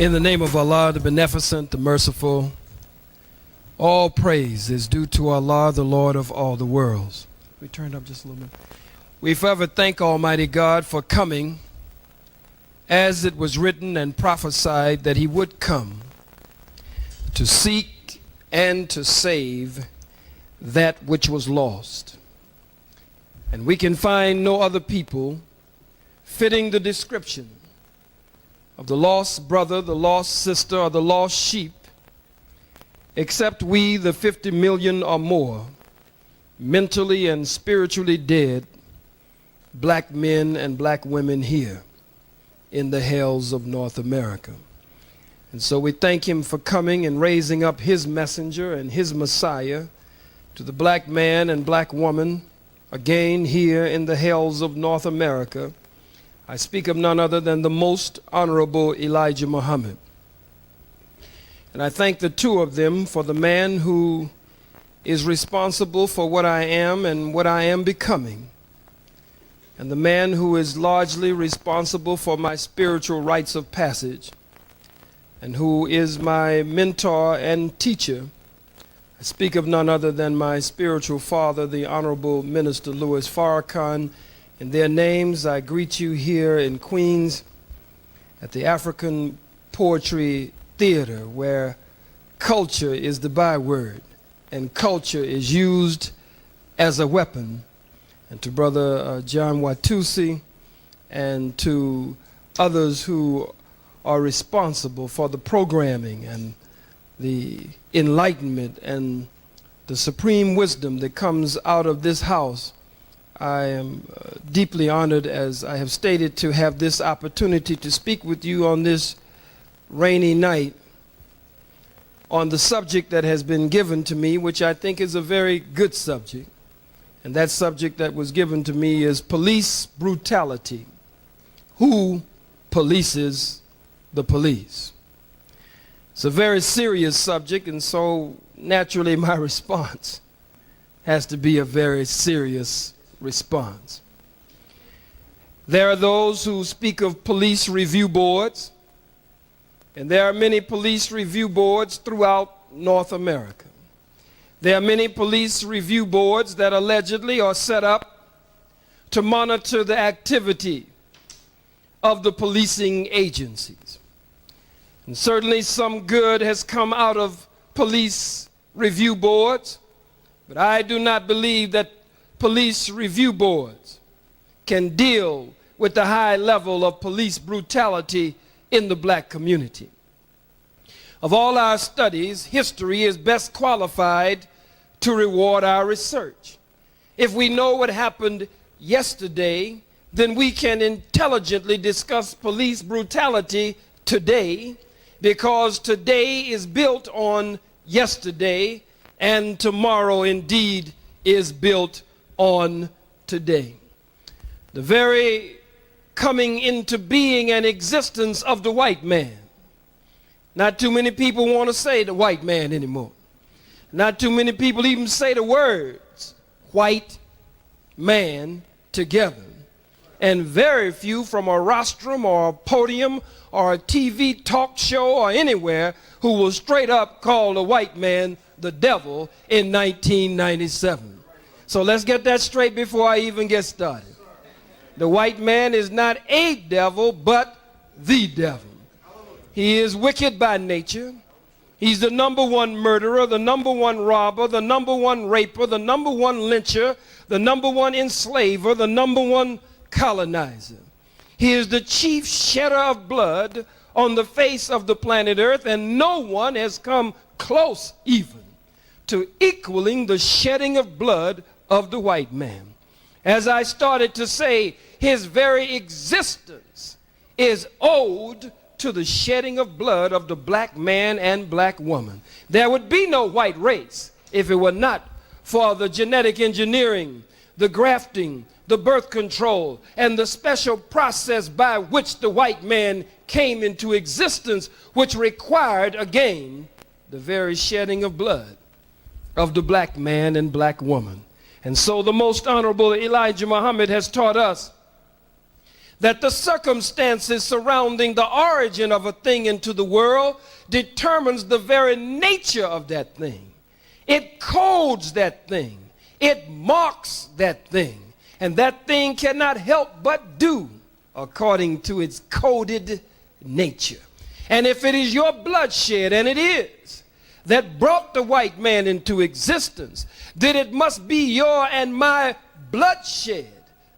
In the name of Allah, the Beneficent, the Merciful, all praise is due to Allah, the Lord of all the worlds. We turned up just a little bit. We forever thank Almighty God for coming as it was written and prophesied that He would come to seek and to save that which was lost. And we can find no other people fitting the description of the lost brother, the lost sister, or the lost sheep, except we, the 50 million or more, mentally and spiritually dead black men and black women here in the hells of North America. And so we thank Him for coming and raising up His messenger and His Messiah to the black man and black woman again here in the hells of North America. I speak of none other than the most honorable Elijah Muhammad. And I thank the two of them for the man who is responsible for what I am and what I am becoming, and the man who is largely responsible for my spiritual rites of passage, and who is my mentor and teacher. I speak of none other than my spiritual father, the Honorable Minister Louis Farrakhan. In their names, I greet you here in Queens at the Afrikan Poetry Theater, where culture is the byword and culture is used as a weapon. And to Brother John Watusi and to others who are responsible for the programming and the enlightenment and the supreme wisdom that comes out of this house, I am deeply honored, as I have stated, to have this opportunity to speak with you on this rainy night on the subject that has been given to me, which I think is a very good subject. And that subject that was given to me is police brutality. Who polices the police? It's a very serious subject, and so naturally my response has to be a very serious response. There are those who speak of police review boards, and there are many police review boards throughout North America. There are many police review boards that allegedly are set up to monitor the activity of the policing agencies. And certainly some good has come out of police review boards, but I do not believe that police review boards can deal with the high level of police brutality in the black community. Of all our studies, history is best qualified to reward our research. If we know what happened yesterday, then we can intelligently discuss police brutality today, because today is built on yesterday, and tomorrow indeed is built on today. The very coming into being and existence of the white man. Not too many people want to say the white man anymore. Not too many people even say the words white man together. And very few from a rostrum or a podium or a TV talk show or anywhere who will straight up call the white man the devil in 1997. So let's get that straight before I even get started. The white man is not a devil, but the devil. He is wicked by nature. He's the number one murderer, the number one robber, the number one raper, the number one lyncher, the number one enslaver, the number one colonizer. He is the chief shedder of blood on the face of the planet Earth, and no one has come close even to equaling the shedding of blood of the white man. As I started to say, his very existence is owed to the shedding of blood of the black man and black woman. There would be no white race if it were not for the genetic engineering, the grafting, the birth control, and the special process by which the white man came into existence, which required, again, the very shedding of blood of the black man and black woman. And so the most honorable Elijah Muhammad has taught us that the circumstances surrounding the origin of a thing into the world determines the very nature of that thing. It codes that thing. It marks that thing. And that thing cannot help but do according to its coded nature. And if it is your bloodshed, and it is, that brought the white man into existence, then it must be your and my bloodshed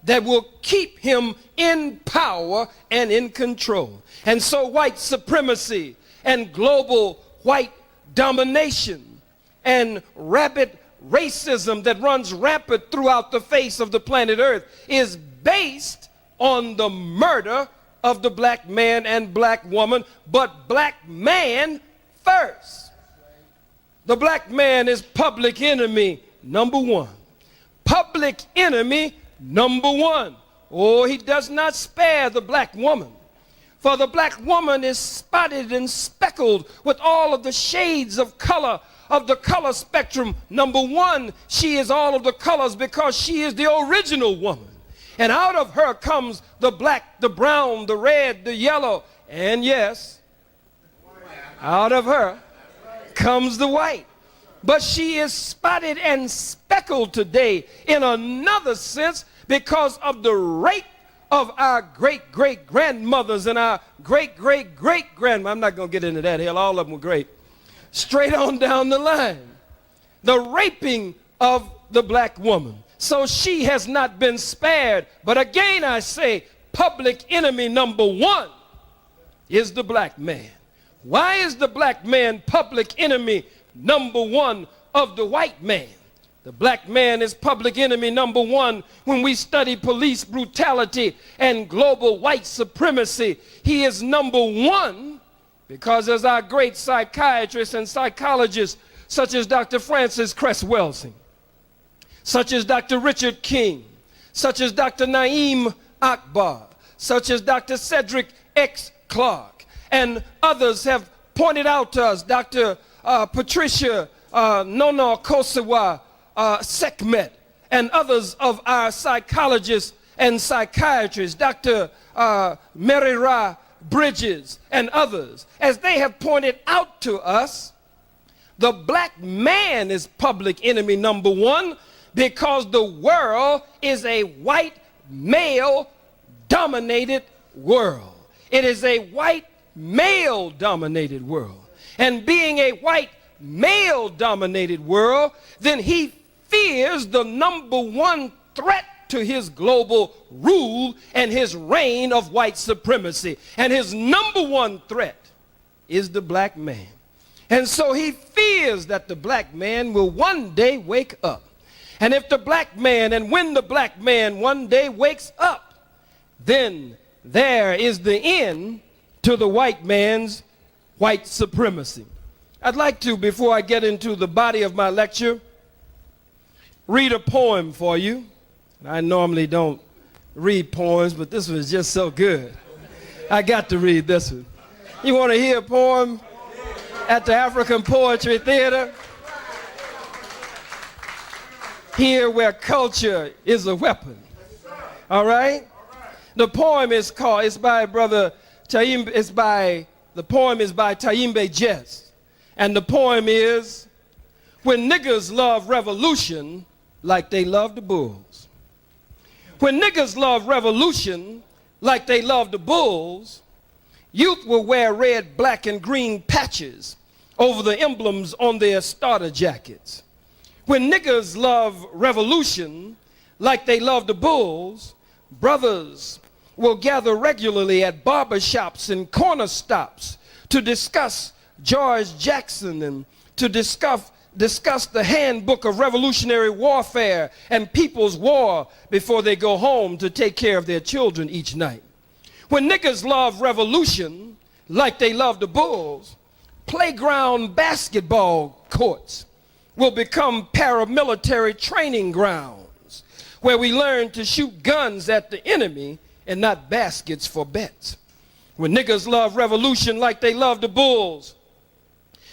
that will keep him in power and in control. And so white supremacy and global white domination and rapid racism that runs rampant throughout the face of the planet Earth is based on the murder of the black man and black woman, but black man first. The black man is public enemy number one. Public enemy number one. Oh, he does not spare the black woman. For the black woman is spotted and speckled with all of the shades of color of the color spectrum. Number one, she is all of the colors because she is the original woman. And out of her comes the black, the brown, the red, the yellow, and yes, out of her comes the white. But she is spotted and speckled today in another sense because of the rape of our great-great-grandmothers and our great-great-great-grandma. I'm not going to get into that. Hell, all of them were great. Straight on down the line. The raping of the black woman. So she has not been spared. But again, I say, public enemy number one is the black man. Why is the black man public enemy number one of the white man? The black man is public enemy number one when we study police brutality and global white supremacy. He is number one because as our great psychiatrists and psychologists such as Dr. Francis Cress Welsing, such as Dr. Richard King, such as Dr. Naim Akbar, such as Dr. Cedric X. Clark, and others have pointed out to us, Dr. Patricia Nono Kosawa Sekhmet, and others of our psychologists and psychiatrists, Dr. Merira Bridges, and others, as they have pointed out to us, the black man is public enemy number one because the world is a white male-dominated world. It is a white male-dominated world. And being a white male-dominated world, then he fears the number one threat to his global rule and his reign of white supremacy. And his number one threat is the black man. And so he fears that the black man will one day wake up. And if the black man, and when the black man one day wakes up, then there is the end to the white man's white supremacy. I'd like to, before I get into the body of my lecture, read a poem for you. I normally don't read poems, but this one is just so good. I got to read this one. You want to hear a poem at the Afrikan Poetry Theater? Here where culture is a weapon. All right? The poem is called, it's by brother Taim, the poem is by Taimbe Jess. And the poem is, when niggas love revolution like they love the bulls. When niggas love revolution like they love the bulls, youth will wear red, black, and green patches over the emblems on their starter jackets. When niggas love revolution like they love the bulls, brothers will gather regularly at barbershops and corner stops to discuss George Jackson and to discuss the handbook of revolutionary warfare and people's war before they go home to take care of their children each night. When niggas love revolution like they love the bulls, playground basketball courts will become paramilitary training grounds where we learn to shoot guns at the enemy and not baskets for bets. When niggas love revolution like they love the bulls,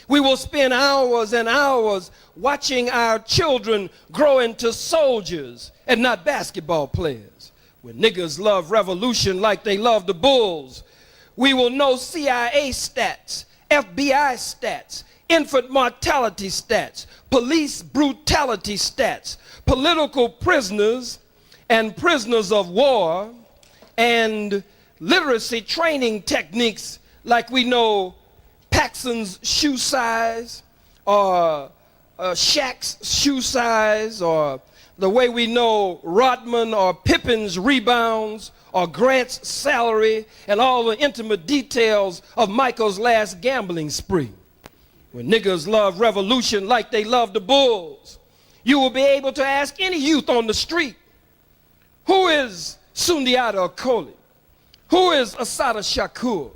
we will spend hours and hours watching our children grow into soldiers and not basketball players. When niggas love revolution like they love the bulls, we will know CIA stats, FBI stats, infant mortality stats, police brutality stats, political prisoners and prisoners of war, and literacy training techniques like we know Paxson's shoe size or Shaq's shoe size, or the way we know Rodman or Pippen's rebounds or Grant's salary and all the intimate details of Michael's last gambling spree. When niggas love revolution like they love the bulls, you will be able to ask any youth on the street, who is Sundiata Akoli? Who is Assata Shakur?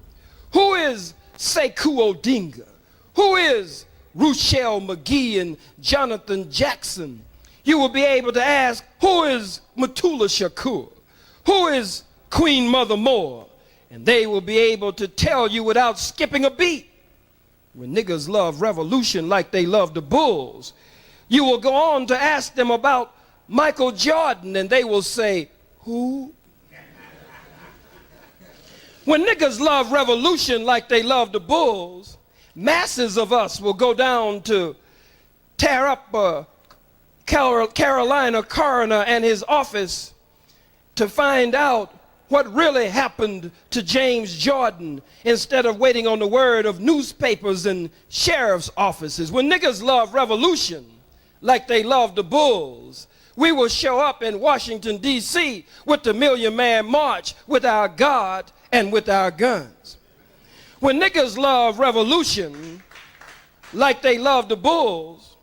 Who is Sekou Odinga? Who is Ruchell McGee and Jonathan Jackson? You will be able to ask, who is Matula Shakur? Who is Queen Mother Moore? And they will be able to tell you without skipping a beat. When niggas love revolution like they love the bulls, you will go on to ask them about Michael Jordan, and they will say, who? When niggas love revolution like they love the bulls, masses of us will go down to tear up Carolina coroner and his office to find out what really happened to James Jordan, instead of waiting on the word of newspapers and sheriff's offices. When niggas love revolution like they love the bulls, we will show up in Washington, D.C. with the Million Man March, with our God and with our guns. When niggas love revolution like they love the bulls,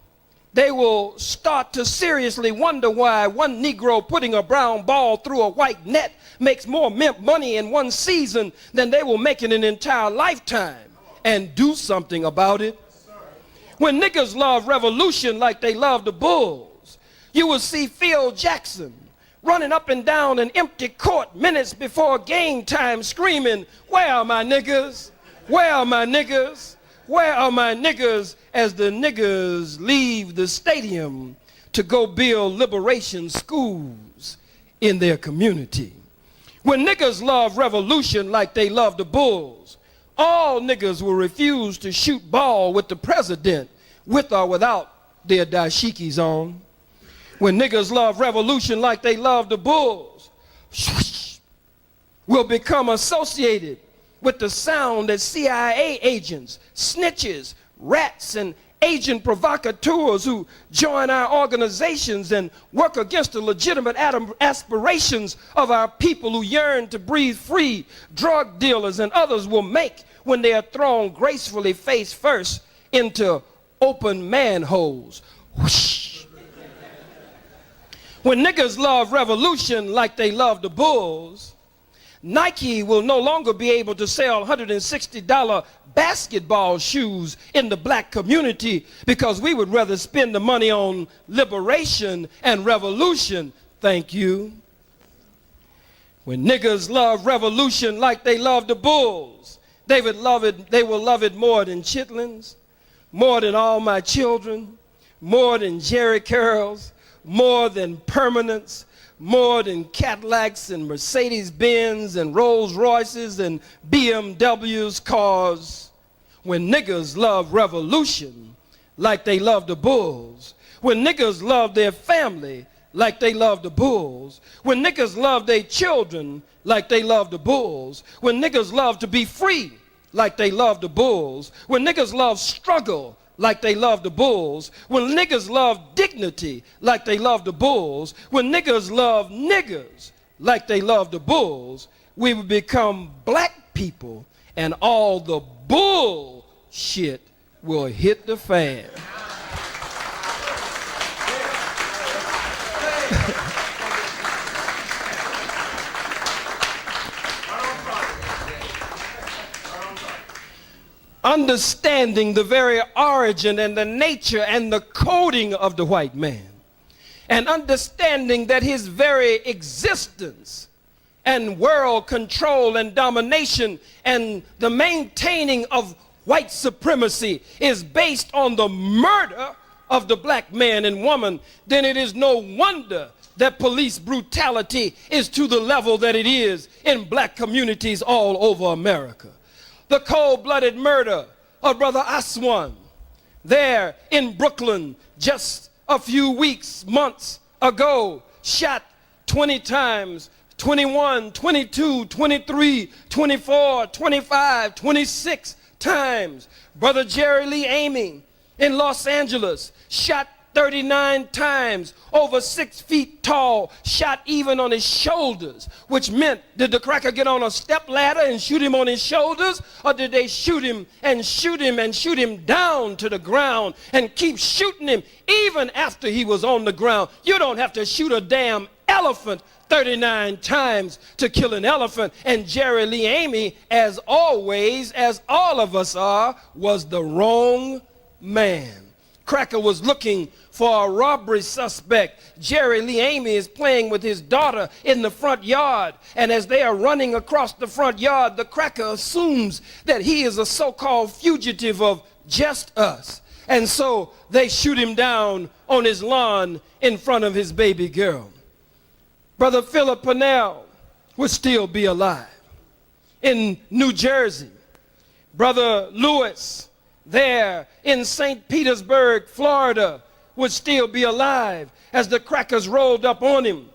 they will start to seriously wonder why one Negro putting a brown ball through a white net makes more money in one season than they will make in an entire lifetime, and do something about it. When niggas love revolution like they love the bulls, you will see Phil Jackson running up and down an empty court minutes before game time screaming, "Where are my niggas? Where are my niggas? Where are my niggas?" as the niggas leave the stadium to go build liberation schools in their community. When niggas love revolution like they love the bulls, all niggas will refuse to shoot ball with the president, with or without their dashikis on. When niggas love revolution like they love the bulls, will become associated with the sound that CIA agents, snitches, rats, and agent provocateurs who join our organizations and work against the legitimate aspirations of our people who yearn to breathe free, drug dealers and others will make when they are thrown gracefully face first into open manholes. Whoosh. When niggas love revolution like they love the bulls, Nike will no longer be able to sell $160 basketball shoes in the black community, because we would rather spend the money on liberation and revolution. Thank you. When niggas love revolution like they love the bulls, they will love it more than chitlins, more than All My Children, more than Jerry Curls, more than permanence, more than Cadillacs and Mercedes-Benz and Rolls-Royces and BMWs, cause when niggas love revolution like they love the bulls, when niggas love their family like they love the bulls, when niggas love their children like they love the bulls, when niggas love to be free like they love the bulls, when niggas love struggle like they love the bulls, when niggas love dignity like they love the bulls, when niggas love niggas like they love the bulls, we will become black people and all the bullshit will hit the fan. Understanding the very origin and the nature and the coding of the white man, and understanding that his very existence and world control and domination and the maintaining of white supremacy is based on the murder of the black man and woman, then it is no wonder that police brutality is to the level that it is in black communities all over America. The cold-blooded murder of Brother Aswan there in Brooklyn just a few weeks, months ago, shot 20 times, 21, 22, 23, 24, 25, 26 times. Brother Jerry Lee Amy in Los Angeles shot 39 times, over 6 feet tall, shot even on his shoulders, which meant, did the cracker get on a step ladder and shoot him on his shoulders, or did they shoot him and shoot him and shoot him down to the ground and keep shooting him even after he was on the ground? You don't have to shoot a damn elephant 39 times to kill an elephant. And Jerry Lee Amy, as always, as all of us are, was the wrong man. Cracker was looking for a robbery suspect. Jerry Lee Amy is playing with his daughter in the front yard, and as they are running across the front yard, the cracker assumes that he is a so-called fugitive of just us, and so they shoot him down on his lawn in front of his baby girl. Brother Philip Purnell would still be alive. In New Jersey, Brother Lewis there in St. Petersburg, Florida, would still be alive as the crackers rolled up on him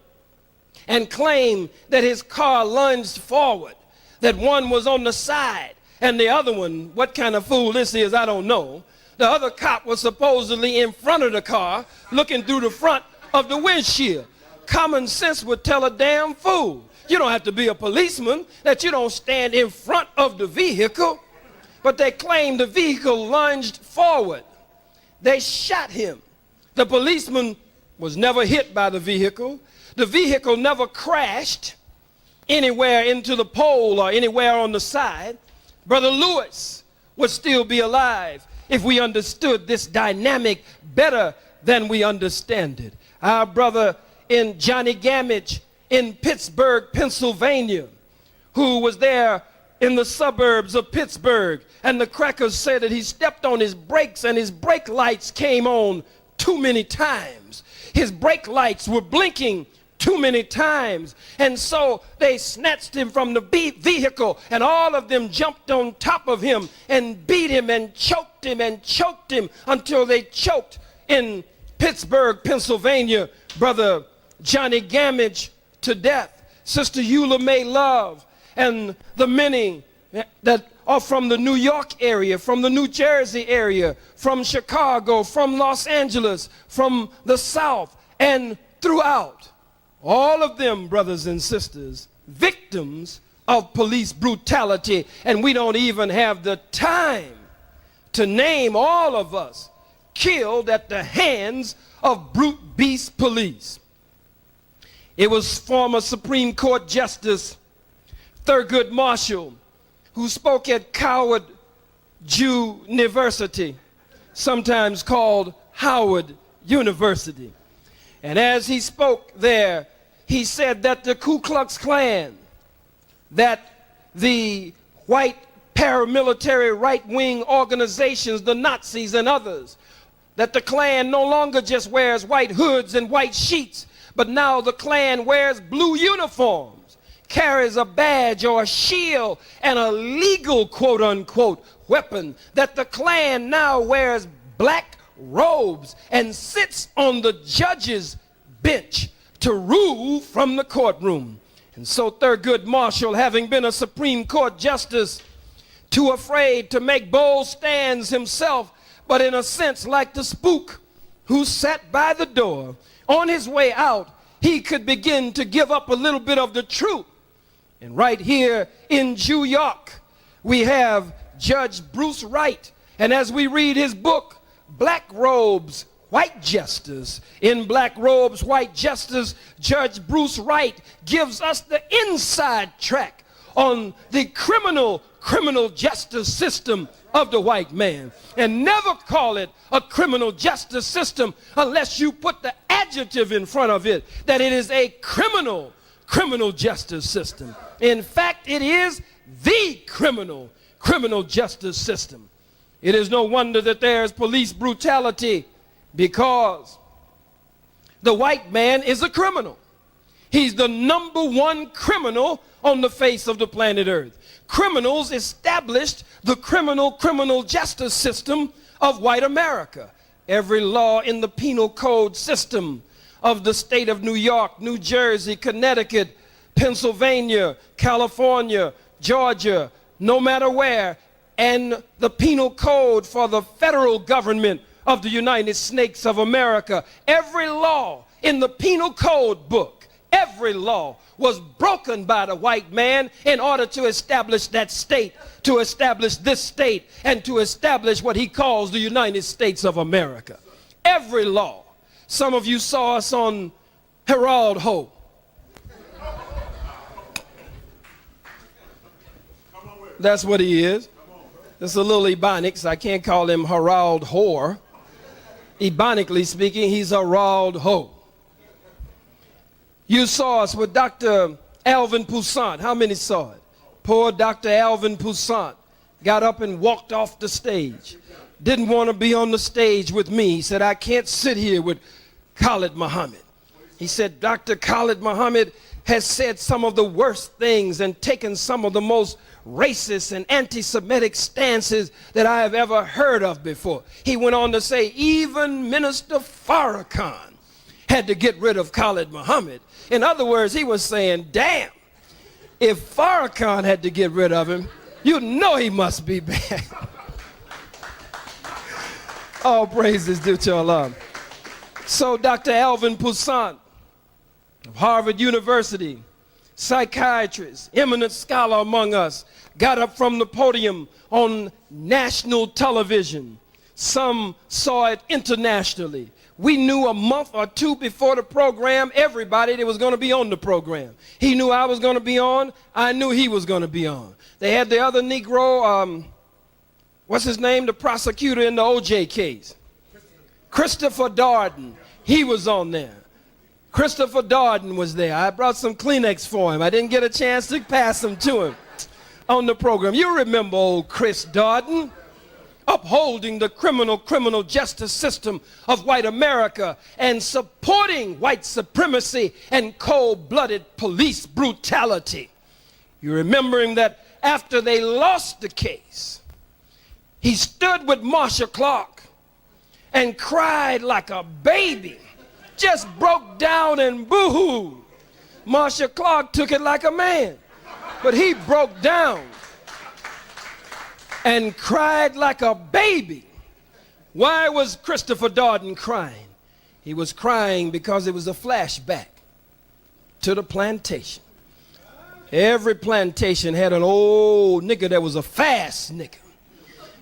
and claimed that his car lunged forward, that one was on the side and the other one, what kind of fool this is, I don't know. The other cop was supposedly in front of the car looking through the front of the windshield. Common sense would tell a damn fool. You don't have to be a policeman that you don't stand in front of the vehicle. But they claimed the vehicle lunged forward. They shot him. The policeman was never hit by the vehicle. The vehicle never crashed anywhere into the pole or anywhere on the side. Brother Lewis would still be alive if we understood this dynamic better than we understand it. Our brother in Johnny Gamage in Pittsburgh, Pennsylvania, who was there in the suburbs of Pittsburgh, and the crackers said that he stepped on his brakes and his brake lights came on too many times. His brake lights were blinking too many times, and so they snatched him from the vehicle, and all of them jumped on top of him and beat him and choked him until they choked in Pittsburgh, Pennsylvania, Brother Johnny Gamage to death. Sister Eula May Love and the many that are from the New York area, from the New Jersey area, from Chicago, from Los Angeles, from the South, and throughout. All of them, brothers and sisters, victims of police brutality, and we don't even have the time to name all of us killed at the hands of brute beast police. It was former Supreme Court Justice Thurgood Marshall who spoke at Coward Jew University, sometimes called Howard University. And as he spoke there, he said that the Ku Klux Klan, that the white paramilitary right-wing organizations, the Nazis and others, that the Klan no longer just wears white hoods and white sheets, but now the Klan wears blue uniforms, carries a badge or a shield and a legal quote-unquote weapon, that the Klan now wears black robes and sits on the judge's bench to rule from the courtroom. And so Thurgood Marshall, having been a Supreme Court justice, too afraid to make bold stands himself, but in a sense like the spook who sat by the door, on his way out, he could begin to give up a little bit of the truth. And right here in New York, we have Judge Bruce Wright. And as we read his book, Black Robes, White Justice, in Black Robes, White Justice, Judge Bruce Wright gives us the inside track on the criminal justice system of the white man. And never call it a criminal justice system unless you put the adjective in front of it, that it is a criminal justice system. In fact, it is the criminal justice system. It is no wonder that there is police brutality, because The white man is a criminal. He's the number one criminal on the face of the planet Earth. Criminals established the criminal justice system of white America. Every law in the penal code system of the state of New York, New Jersey, Connecticut, Pennsylvania, California, Georgia, no matter where, and the penal code for the federal government of the United States of America. Every law in the penal code book, every law was broken by the white man in order to establish that state, to establish this state, and to establish what he calls the United States of America. Every law. Some of you saw us on Herald Ho. That's what he is. It's a little Ebonics. I can't call him Herald Whore. Ebonically speaking, he's Herald Ho. You saw us with Dr. Alvin Poussant. How many saw it? Poor Dr. Alvin Poussant got up and walked off the stage. Didn't want to be on the stage with me. He said, I can't sit here with Khalid Muhammad. He said, Dr. Khalid Muhammad has said some of the worst things and taken some of the most racist and anti-Semitic stances that I have ever heard of before. He went on to say, even Minister Farrakhan had to get rid of Khalid Muhammad. In other words, he was saying, damn, if Farrakhan had to get rid of him, you know he must be bad. All praises due to Allah. So Dr. Alvin Poussant of Harvard University, psychiatrist, eminent scholar among us, got up from the podium on national television. Some saw it internationally. We knew a month or two before the program, everybody that was going to be on the program. He knew I was going to be on. I knew he was going to be on. They had the other Negro, what's his name, the prosecutor in the OJ case. Christopher Darden. He was on there. Christopher Darden was there. I brought some Kleenex for him. I didn't get a chance to pass them to him on the program. You remember old Chris Darden, upholding the criminal justice system of white America and supporting white supremacy and cold-blooded police brutality. You remember him that after they lost the case, he stood with Marsha Clark and cried like a baby, just broke down and boo-hooed. Marsha Clark took it like a man, but he broke down and cried like a baby. Why was Christopher Darden crying? He was crying because it was a flashback to the plantation. Every plantation had an old nigga that was a fast nigga.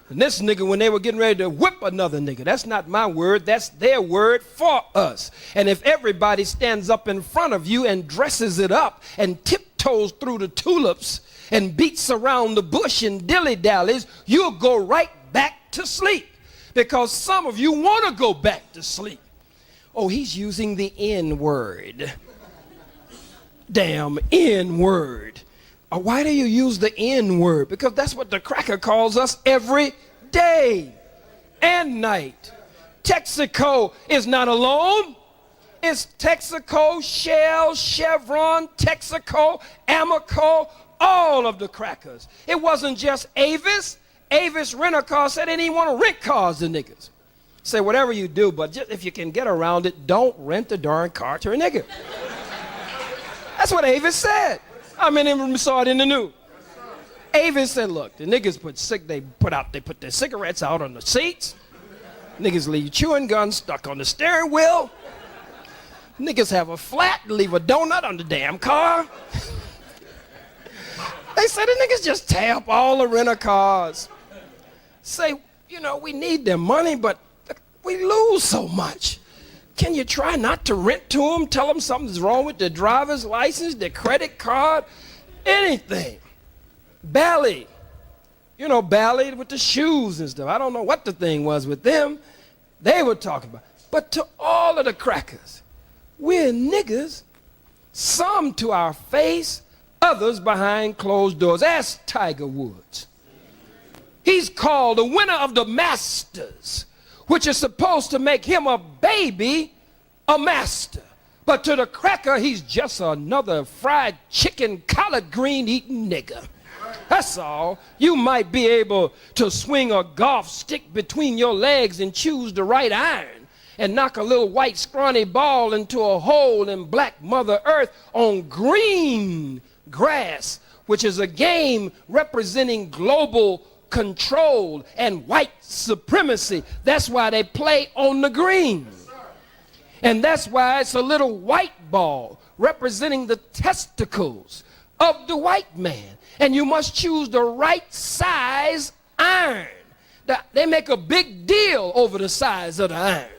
And this nigga, when they were getting ready to whip another nigga, that's not my word, that's their word for us. And if everybody stands up in front of you and dresses it up and tiptoes through the tulips and beats around the bush and dilly-dallies, you'll go right back to sleep. Because some of you want to go back to sleep. Oh, he's using the N-word. Damn N-word. Why do you use the N-word? Because that's what the cracker calls us every day and night. Texaco is not alone. It's Texaco, Shell, Chevron, Texaco, Amoco, all of the crackers. It wasn't just Avis. Avis Rent-A-Car said they didn't want to rent cars to niggas. Say whatever you do, but just if you can get around it, don't rent the darn car to a nigga. That's what Avis said. How many of them saw it in the news? Avis said, look, the niggas put their cigarettes out on the seats. Niggas leave chewing guns stuck on the steering wheel. Niggas have a flat, leave a donut on the damn car. They said the niggas just tear up all the rent-a-cars. Say, you know, we need their money, but we lose so much. Can you try not to rent to them? Tell them something's wrong with their driver's license, their credit card, anything. Bally. You know, Bally with the shoes and stuff. I don't know what the thing was with them. They were talking about. But to all of the crackers, we're niggas, some to our face, others behind closed doors. Ask Tiger Woods. He's called the winner of the Masters, which is supposed to make him a baby a master. But to the cracker, he's just another fried chicken, collard green eating nigger. That's all. You might be able to swing a golf stick between your legs and choose the right iron and knock a little white scrawny ball into a hole in black Mother Earth on green grass, which is a game representing global control and white supremacy. That's why they play on the green. And that's why it's a little white ball representing the testicles of the white man. And you must choose the right size iron. They make a big deal over the size of the iron.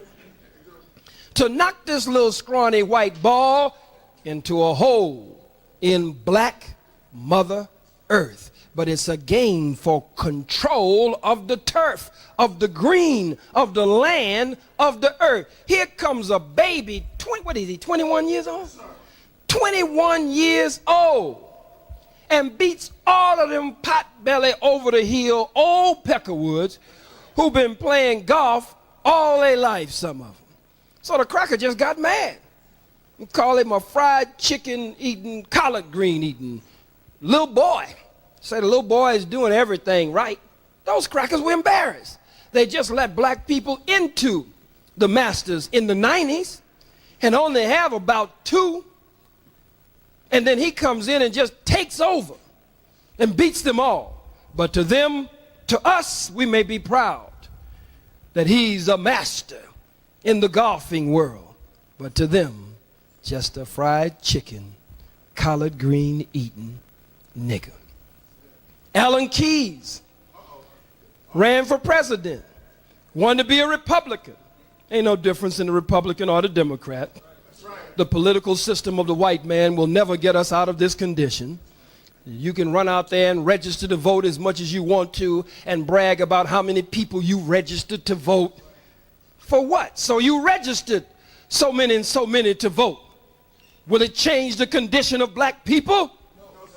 To knock this little scrawny white ball into a hole in black Mother Earth. But it's a game for control of the turf, of the green, of the land, of the earth. Here comes a baby, 21 years old? 21 years old, and beats all of them potbelly over the hill old peckerwoods who've been playing golf all their life, some of them. So the cracker just got mad. We call him a fried chicken eating, collard green eating little boy. Say the little boy is doing everything right. Those crackers were embarrassed. They just let black people into the Masters in the 90s and only have about 2. And then he comes in and just takes over and beats them all. But to them, to us, we may be proud that he's a master in the golfing world. But to them, just a fried chicken, collard green eating nigger. Alan Keyes ran for president, wanted to be a Republican. Ain't no difference in the Republican or the Democrat. The political system of the white man will never get us out of this condition. You can run out there and register to vote as much as you want to and brag about how many people you registered to vote. For what? So you registered so many and so many to vote. Will it change the condition of black people?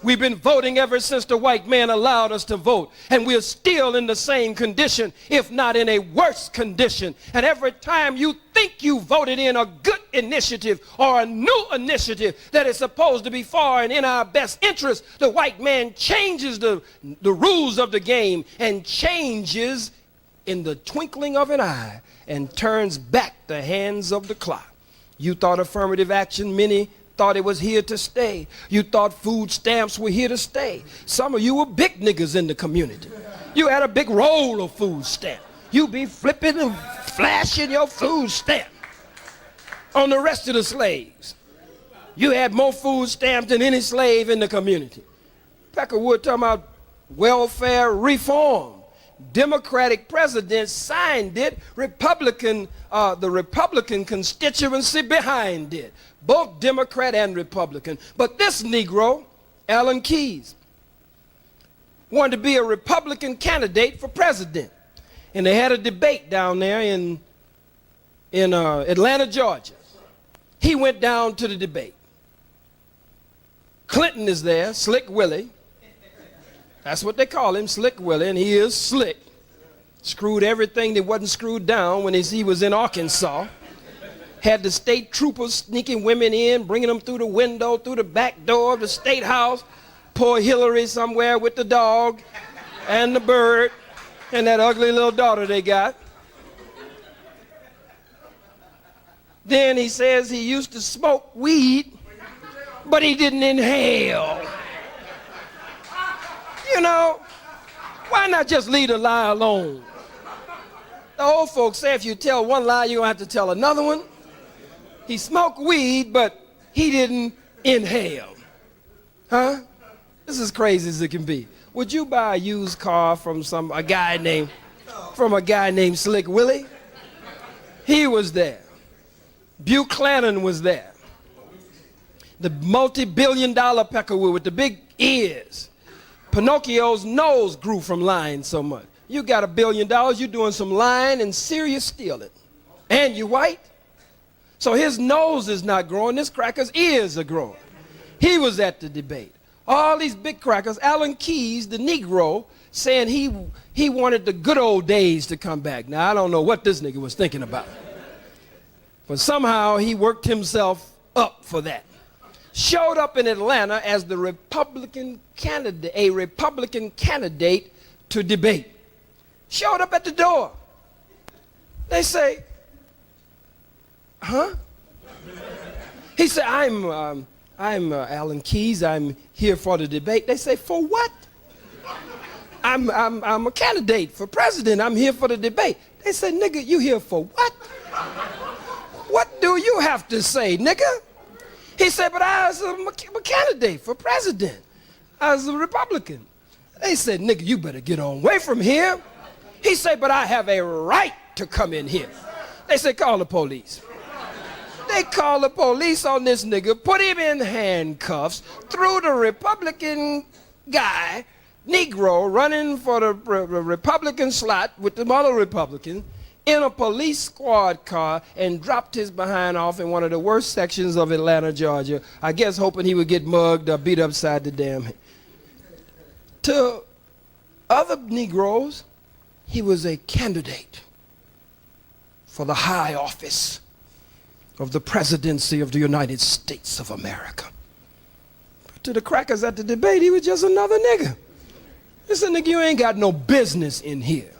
We've been voting ever since the white man allowed us to vote, and we're still in the same condition, if not in a worse condition. And every time you think you voted in a good initiative or a new initiative that is supposed to be for and in our best interest, the white man changes the rules of the game and changes in the twinkling of an eye and turns back the hands of the clock. You thought affirmative action, many thought it was here to stay. You thought food stamps were here to stay. Some of you were big niggas in the community. You had a big roll of food stamp. You be flipping and flashing your food stamp on the rest of the slaves. You had more food stamps than any slave in the community. Peckerwood talking about welfare reform. Democratic president signed it, the Republican constituency behind it, both Democrat and Republican. But this Negro, Alan Keyes, wanted to be a Republican candidate for president. And they had a debate down there in Atlanta, Georgia. He went down to the debate. Clinton is there, Slick Willie. That's what they call him, Slick Willie, and he is slick. Screwed everything that wasn't screwed down when he was in Arkansas. Had the state troopers sneaking women in, bringing them through the window, through the back door of the state house. Poor Hillary somewhere with the dog and the bird and that ugly little daughter they got. Then he says he used to smoke weed, but he didn't inhale. You know, why not just leave a lie alone? The old folks say if you tell one lie, you're going to have to tell another one. He smoked weed, but he didn't inhale. Huh? This is crazy as it can be. Would you buy a used car from a guy named Slick Willie? He was there. Buchanan was there. The multi-billion-dollar peckerwood with the big ears. Pinocchio's nose grew from lying so much. You got $1 billion, you're doing some lying and serious stealing. And you white. So his nose is not growing, this cracker's ears are growing. He was at the debate. All these big crackers, Alan Keyes, the Negro, saying he wanted the good old days to come back. Now, I don't know what this nigga was thinking about. But somehow he worked himself up for that. Showed up in Atlanta as the Republican candidate, a Republican candidate to debate. Showed up at the door. They say, huh? He said, I'm Alan Keyes. I'm here for the debate. They say, for what? I'm a candidate for president. I'm here for the debate. They say, nigga, you here for what? What do you have to say, nigga? He said, but I was a candidate for president. I was a Republican. They said, nigga, you better get on away from here. He said, but I have a right to come in here. They said, call the police. They called the police on this nigga, put him in handcuffs, threw the Republican guy, Negro, running for the Republican slot with the other Republicans, in a police squad car and dropped his behind off in one of the worst sections of Atlanta, Georgia, I guess hoping he would get mugged or beat upside the damn head. To other Negroes, he was a candidate for the high office of the presidency of the United States of America. But to the crackers at the debate, he was just another nigga. Listen, nigga, you ain't got no business in here.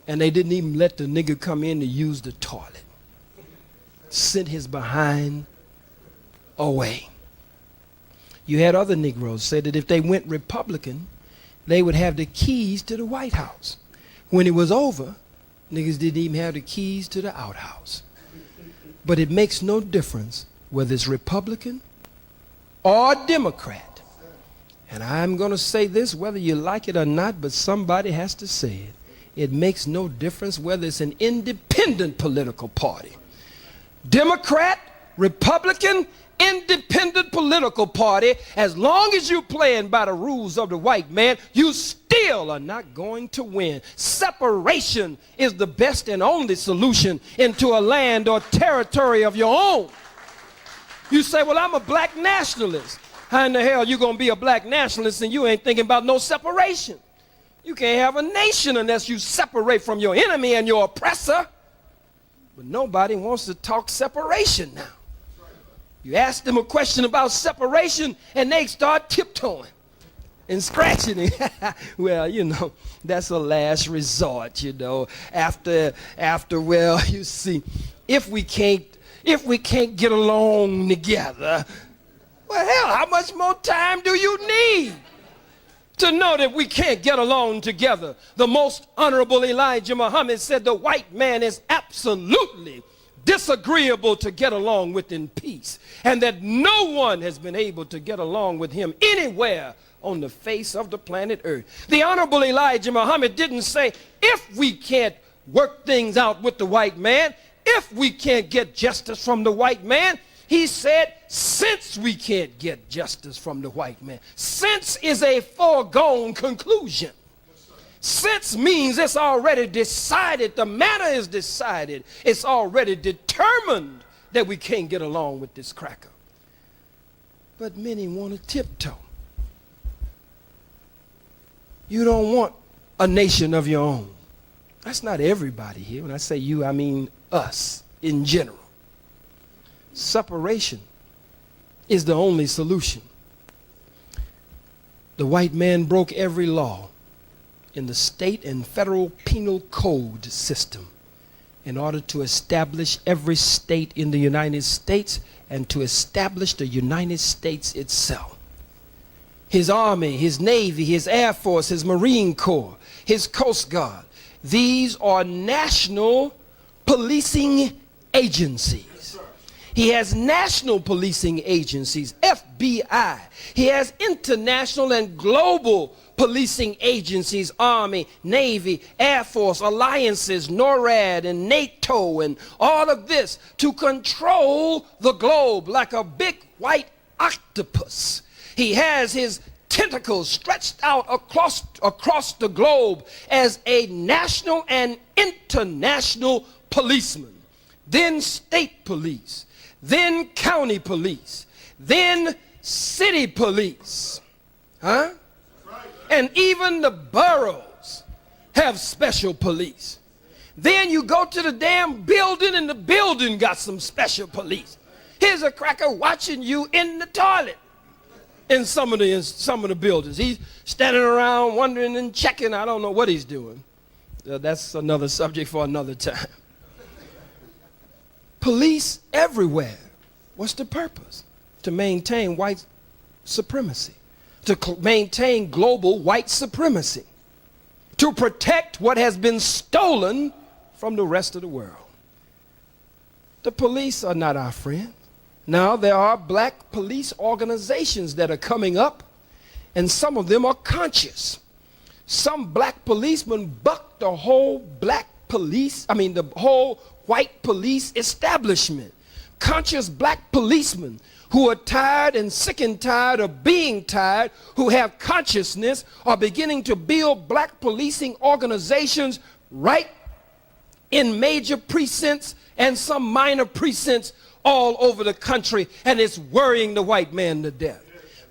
And they didn't even let the nigga come in to use the toilet. Sent his behind away. You had other Negroes say that if they went Republican, they would have the keys to the White House. When it was over, niggas didn't even have the keys to the outhouse. But it makes no difference whether it's Republican or Democrat. And I'm going to say this whether you like it or not, but somebody has to say it. It makes no difference whether it's an independent political party. Democrat, Republican, independent political party, as long as you're playing by the rules of the white man, you still are not going to win. Separation is the best and only solution into a land or territory of your own. You say, well, I'm a black nationalist. How in the hell you going to be a black nationalist and you ain't thinking about no separation? You can't have a nation unless you separate from your enemy and your oppressor. But nobody wants to talk separation now. You ask them a question about separation and they start tiptoeing and scratching it. Well, you know, that's a last resort, you know. After, well, you see, if we can't get along together, well, hell, how much more time do you need to know that we can't get along together? The most honorable Elijah Muhammad said the white man is absolutely disagreeable to get along with in peace, and that no one has been able to get along with him anywhere on the face of the planet Earth. The honorable Elijah Muhammad didn't say, if we can't work things out with the white man, if we can't get justice from the white man. He said, since we can't get justice from the white man. Since is a foregone conclusion. Since means it's already decided, the matter is decided. It's already determined that we can't get along with this cracker. But many want to tiptoe. You don't want a nation of your own. That's not everybody here. When I say you, I mean us in general. Separation is the only solution. The white man broke every law in the state and federal penal code system in order to establish every state in the United States and to establish the United States itself. His army, his navy, his air force, his Marine Corps, his Coast Guard, these are national policing agencies. He has national policing agencies, FBI. He has international and global policing agencies, Army, Navy, Air Force, alliances, NORAD and NATO and all of this to control the globe like a big white octopus. He has his tentacles stretched out across the globe as a national and international policeman. Then state police. Then county police, then city police, huh? And even the boroughs have special police. Then you go to the damn building and the building got some special police. Here's a cracker watching you in the toilet in some of the buildings. He's standing around wondering and checking. I don't know what he's doing. That's another subject for another time. Police everywhere. What's the purpose? To maintain white supremacy. To maintain global white supremacy. To protect what has been stolen from the rest of the world. The police are not our friend. Now there are black police organizations that are coming up, and some of them are conscious. Some black policemen bucked the whole the whole white police establishment. Conscious black policemen who are tired and sick and tired of being tired, who have consciousness, are beginning to build black policing organizations right in major precincts and some minor precincts all over the country, and it's worrying the white man to death.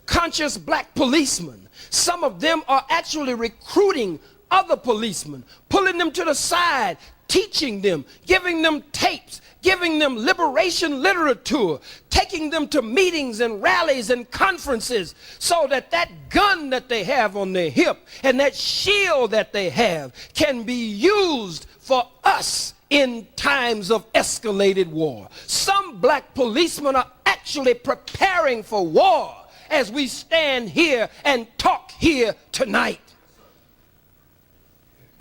Conscious black policemen, some of them are actually recruiting other policemen, pulling them to the side, teaching them, giving them tapes, giving them liberation literature, taking them to meetings and rallies and conferences so that that gun that they have on their hip and that shield that they have can be used for us in times of escalated war. Some black policemen are actually preparing for war as we stand here and talk here tonight.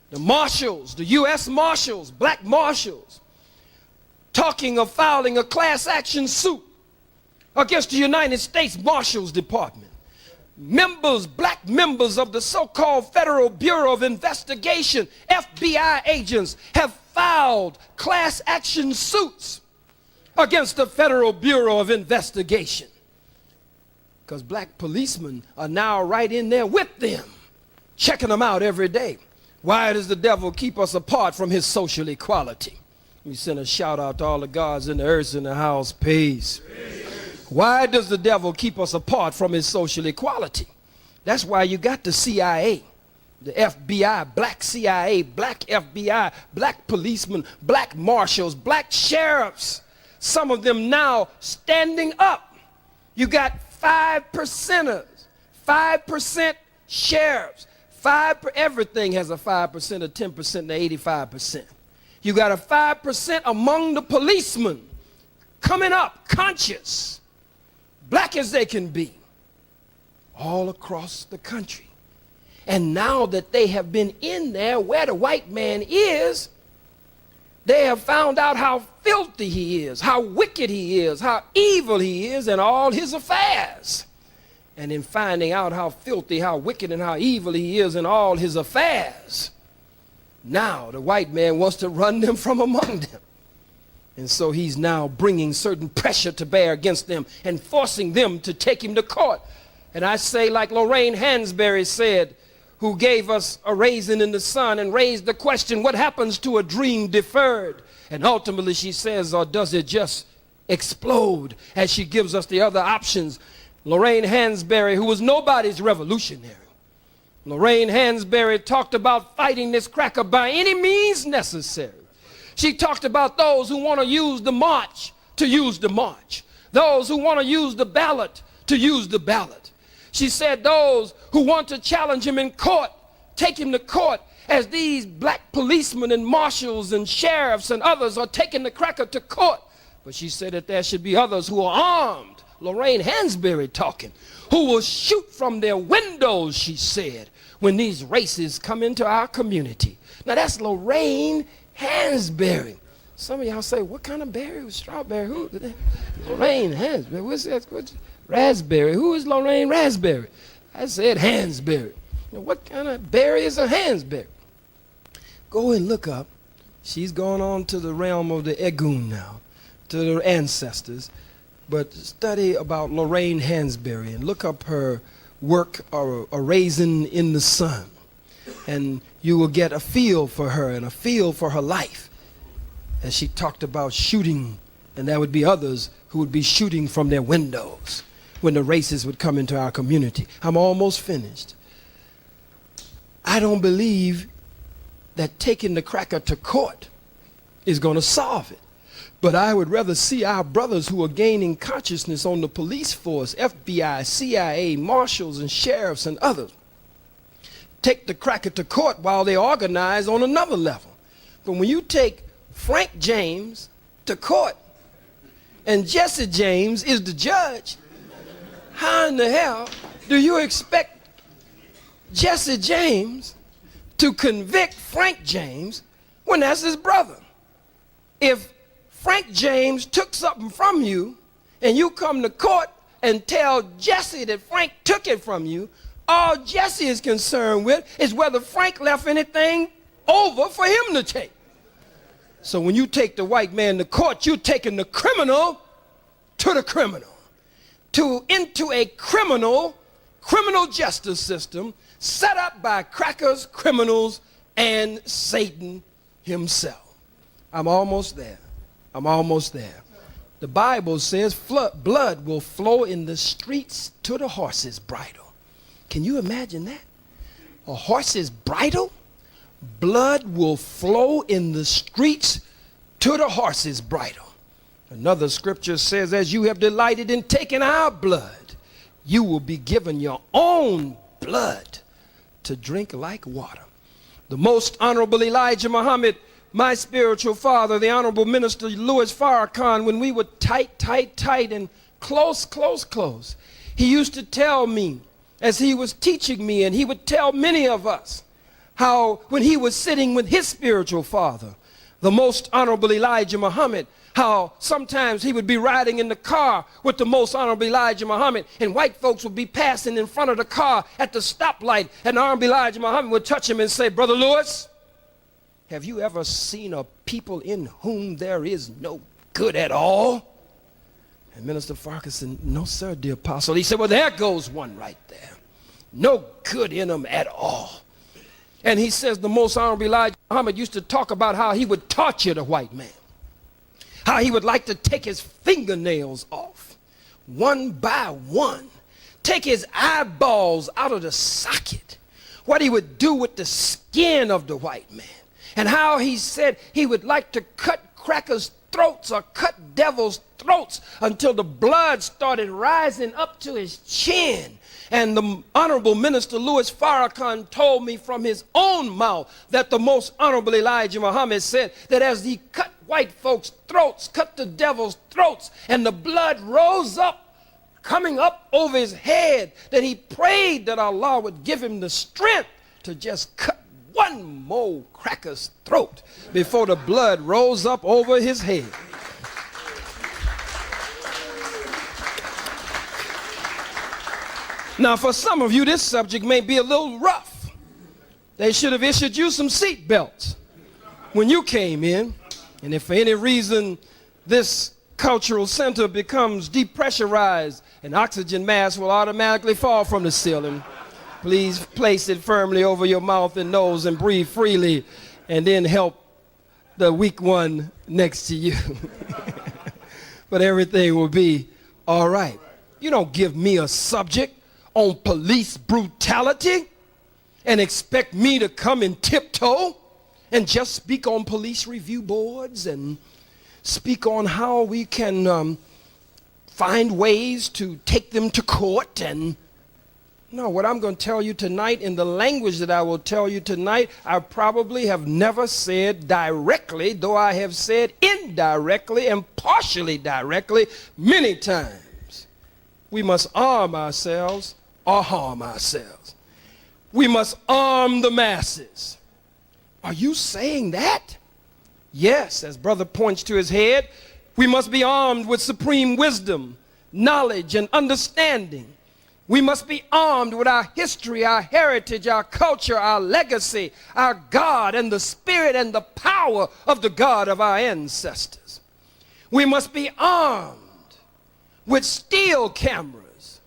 The marshals, the U.S. marshals, black marshals, talking of filing a class action suit against the United States Marshals Department. Black members of the so-called Federal Bureau of Investigation, FBI agents, have filed class action suits against the Federal Bureau of Investigation. Because black policemen are now right in there with them, checking them out every day. Why does the devil keep us apart from his social equality? We send a shout out to all the gods in the earth in the house. Peace. Why does the devil keep us apart from his social equality? That's why you got the CIA, the FBI, black CIA, black FBI, black policemen, black marshals, black sheriffs. Some of them now standing up. You got 5%ers, 5% sheriffs. Everything has a 5%, a 10%, and 85%. You got a 5% among the policemen coming up, conscious, black as they can be, all across the country. And now that they have been in there where the white man is, they have found out how filthy he is, how wicked he is, how evil he is, and all his affairs. And in finding out how filthy, how wicked, and how evil he is in all his affairs, now the white man wants to run them from among them. And so he's now bringing certain pressure to bear against them and forcing them to take him to court. And I say, like Lorraine Hansberry said, who gave us A Raisin in the Sun and raised the question, what happens to a dream deferred? And ultimately she says, or does it just explode? As she gives us the other options. Lorraine Hansberry, who was nobody's revolutionary. Lorraine Hansberry talked about fighting this cracker by any means necessary. She talked about those who want to use the march to use the march. Those who want to use the ballot to use the ballot. She said those who want to challenge him in court, take him to court, as these black policemen and marshals and sheriffs and others are taking the cracker to court. But she said that there should be others who are armed. Lorraine Hansberry talking, who will shoot from their windows, she said, when these races come into our community. Now that's Lorraine Hansberry. Some of y'all say, what kind of berry was strawberry? Who? Lorraine Hansberry. What's that? What's raspberry? Who is Lorraine Raspberry? I said Hansberry. Now, what kind of berry is a Hansberry? Go and look up. She's gone on to the realm of the Egun now, to the ancestors. But study about Lorraine Hansberry and look up her work, A Raisin in the Sun. And you will get a feel for her and a feel for her life. As she talked about shooting, and there would be others who would be shooting from their windows when the racists would come into our community. I'm almost finished. I don't believe that taking the cracker to court is going to solve it. But I would rather see our brothers who are gaining consciousness on the police force, FBI, CIA, marshals, and sheriffs and others, take the cracker to court while they organize on another level. But when you take Frank James to court and Jesse James is the judge, how in the hell do you expect Jesse James to convict Frank James when that's his brother? If Frank James took something from you and you come to court and tell Jesse that Frank took it from you, all Jesse is concerned with is whether Frank left anything over for him to take. So when you take the white man to court, you're taking the criminal to the criminal, into a criminal justice system set up by crackers, criminals, and Satan himself. I'm almost there. I'm almost there. The Bible says blood will flow in the streets to the horse's bridle. Can you imagine that? A horse's bridle? Blood will flow in the streets to the horse's bridle. Another scripture says, as you have delighted in taking our blood, you will be given your own blood to drink like water. The most honorable Elijah Muhammad, my spiritual father, the honorable minister Louis Farrakhan, when we were tight and close, he used to tell me as he was teaching me, and he would tell many of us how when he was sitting with his spiritual father, the most honorable Elijah Muhammad, how sometimes he would be riding in the car with the most honorable Elijah Muhammad, and white folks would be passing in front of the car at the stoplight, and the honorable Elijah Muhammad would touch him and say, Brother Louis, have you ever seen a people in whom there is no good at all? And Minister Farrakhan said, no, sir, dear apostle. He said, well, there goes one right there. No good in them at all. And he says the most honorable Elijah Muhammad used to talk about how he would torture the white man, how he would like to take his fingernails off one by one, take his eyeballs out of the socket, what he would do with the skin of the white man, and how he said he would like to cut crackers' throats or cut devils' throats until the blood started rising up to his chin. And the honorable minister Louis Farrakhan told me from his own mouth that the most honorable Elijah Muhammad said that as he cut white folks' throats, cut the devil's throats, and the blood rose up, coming up over his head, that he prayed that Allah would give him the strength to just cut one more cracker's throat before the blood rose up over his head. Now, for some of you, this subject may be a little rough. They should have issued you some seatbelts when you came in. And if for any reason this cultural center becomes depressurized, an oxygen mask will automatically fall from the ceiling. Please place it firmly over your mouth and nose and breathe freely, and then help the weak one next to you. But everything will be all right. You don't give me a subject on police brutality and expect me to come and tiptoe and just speak on police review boards and speak on how we can find ways to take them to court. And no, what I'm going to tell you tonight, in the language that I will tell you tonight, I probably have never said directly, though I have said indirectly and partially directly many times. We must arm ourselves or harm ourselves. We must arm the masses. Are you saying that? Yes, as brother points to his head, we must be armed with supreme wisdom, knowledge, and understanding. We must be armed with our history, our heritage, our culture, our legacy, our God, and the spirit and the power of the God of our ancestors. We must be armed with still cameras,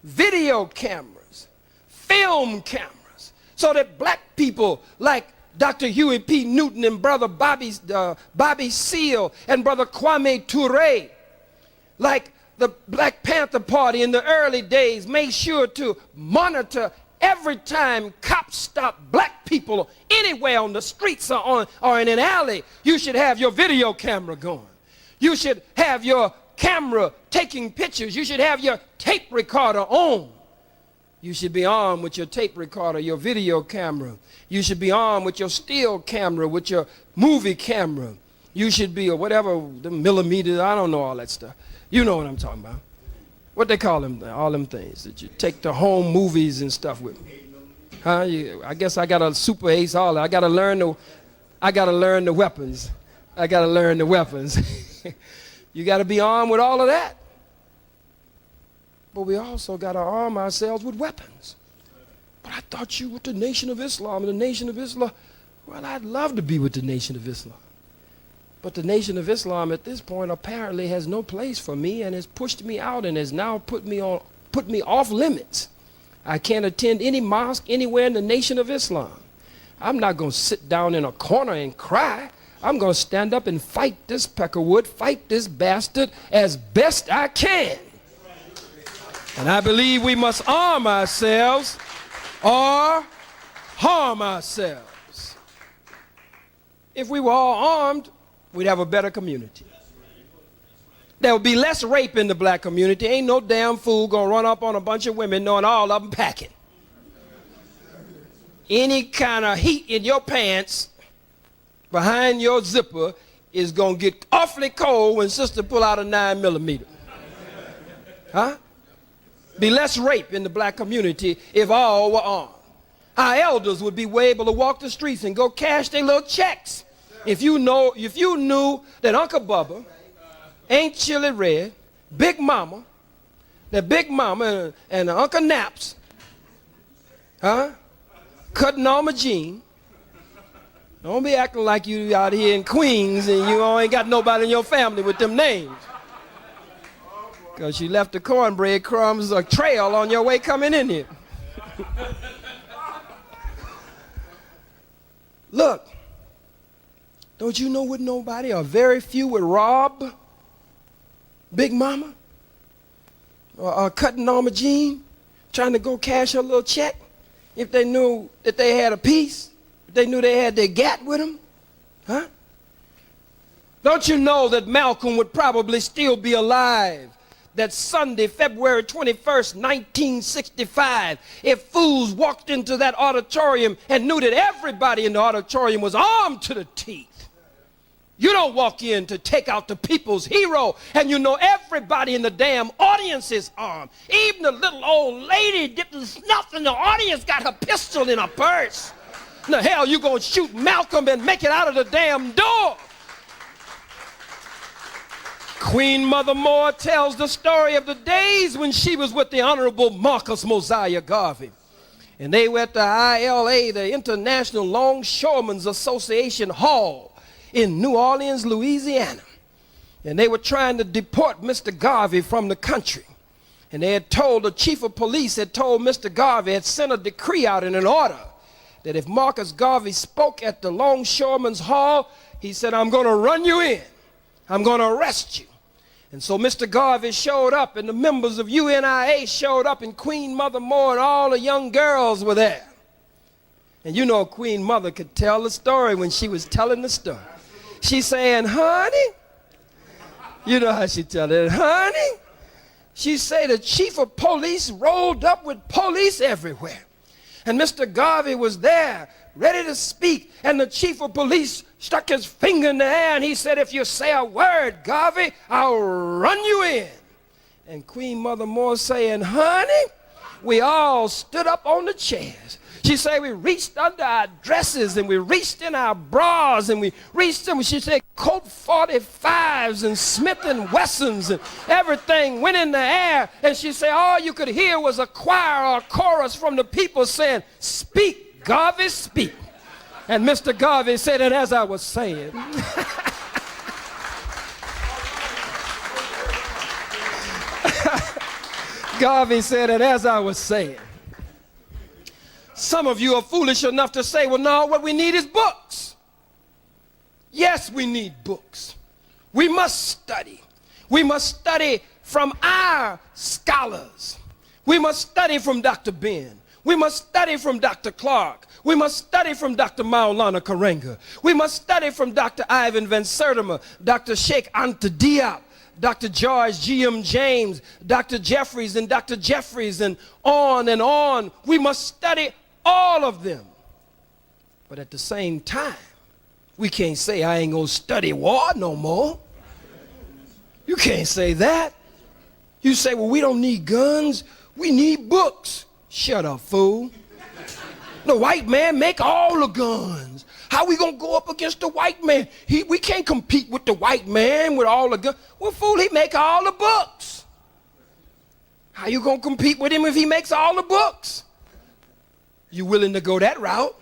video cameras, film cameras, so that black people like Dr. Huey P. Newton and Brother Bobby Seale and Brother Kwame Ture, like the Black Panther Party in the early days, made sure to monitor every time cops stop black people anywhere on the streets or in an alley, you should have your video camera going. You should have your camera taking pictures. You should have your tape recorder on. You should be armed with your tape recorder, your video camera. You should be armed with your still camera, with your movie camera. You should be, or whatever, the millimeters, I don't know all that stuff. You know what I'm talking about. What they call them, all them things that you take to home movies and stuff with. Huh? I guess I got to super ace all that. I got to learn the weapons. I got to learn the weapons. You got to be armed with all of that. But we also got to arm ourselves with weapons. But I thought you were with the Nation of Islam. And the Nation of Islam, well, I'd love to be with the Nation of Islam. But the Nation of Islam at this point apparently has no place for me and has pushed me out and has now put me off limits. I can't attend any mosque anywhere in the Nation of Islam. I'm not going to sit down in a corner and cry. I'm going to stand up and fight this peckerwood, fight this bastard as best I can. And I believe we must arm ourselves or harm ourselves. If we were all armed, we'd have a better community. There would be less rape in the black community. Ain't no damn fool gonna run up on a bunch of women knowing all of them packing. Any kind of heat in your pants behind your zipper is gonna get awfully cold when sister pull out a 9mm. Huh? Be less rape in the black community if all were armed. Our elders would be able to walk the streets and go cash their little checks. If you knew that Uncle Bubba, Aunt Chili Red, Big Mama, and Uncle Naps, Cutting Alma Jean. Don't be acting like you out here in Queens and you ain't got nobody in your family with them names. Because you left the cornbread crumbs a trail on your way coming in here. Look, don't you know what nobody or very few would rob Big Mama or Cutting Alma Jean trying to go cash her little check if they knew that they had a piece, if they knew they had their gat with them? Huh? Don't you know that Malcolm would probably still be alive that Sunday, February 21st, 1965, if fools walked into that auditorium and knew that everybody in the auditorium was armed to the teeth? You don't walk in to take out the people's hero, and you know everybody in the damn audience is armed. Even the little old lady dipping snuff in the audience got her pistol in her purse. The hell you gonna shoot Malcolm and make it out of the damn door? Queen Mother Moore tells the story of the days when she was with the Honorable Marcus Mosiah Garvey. And they were at the ILA, the International Longshoremen's Association Hall in New Orleans, Louisiana. And they were trying to deport Mr. Garvey from the country. And they had told, the chief of police had told Mr. Garvey, had sent a decree out in an order that if Marcus Garvey spoke at the Longshoremen's Hall, he said, I'm going to run you in. I'm going to arrest you. And so Mr. Garvey showed up, and the members of UNIA showed up, and Queen Mother Moore and all the young girls were there. And you know Queen Mother could tell the story when she was telling the story. She's saying, honey, you know how she tell it, honey. She say the chief of police rolled up with police everywhere. And Mr. Garvey was there, ready to speak, and the chief of police stuck his finger in the air and he said, if you say a word, Garvey, I'll run you in. And Queen Mother Moore saying, honey, we all stood up on the chairs. She said we reached under our dresses and we reached in our bras and we reached in, she said, Colt 45s and Smith & Wessons and everything went in the air. And she said all you could hear was a choir or a chorus from the people saying, speak, Garvey, speak. And Mr. Garvey said it as I was saying. Garvey said it as I was saying. Some of you are foolish enough to say, well, no, what we need is books. Yes, we need books. We must study. We must study from our scholars. We must study from Dr. Ben. We must study from Dr. Clark. We must study from Dr. Maulana Karenga. We must study from Dr. Ivan Van Sertima, Dr. Sheikh Anta Diop, Dr. George G.M. James, Dr. Jeffries and Dr. Jeffries, and on and on. We must study all of them. But at the same time, we can't say, I ain't gonna study war no more. You can't say that. You say, well, we don't need guns, we need books. Shut up, fool. The white man make all the guns. How we gonna go up against the white man? We can't compete with the white man with all the guns. Well, fool, he make all the books. How you gonna compete with him if he makes all the books? You willing to go that route?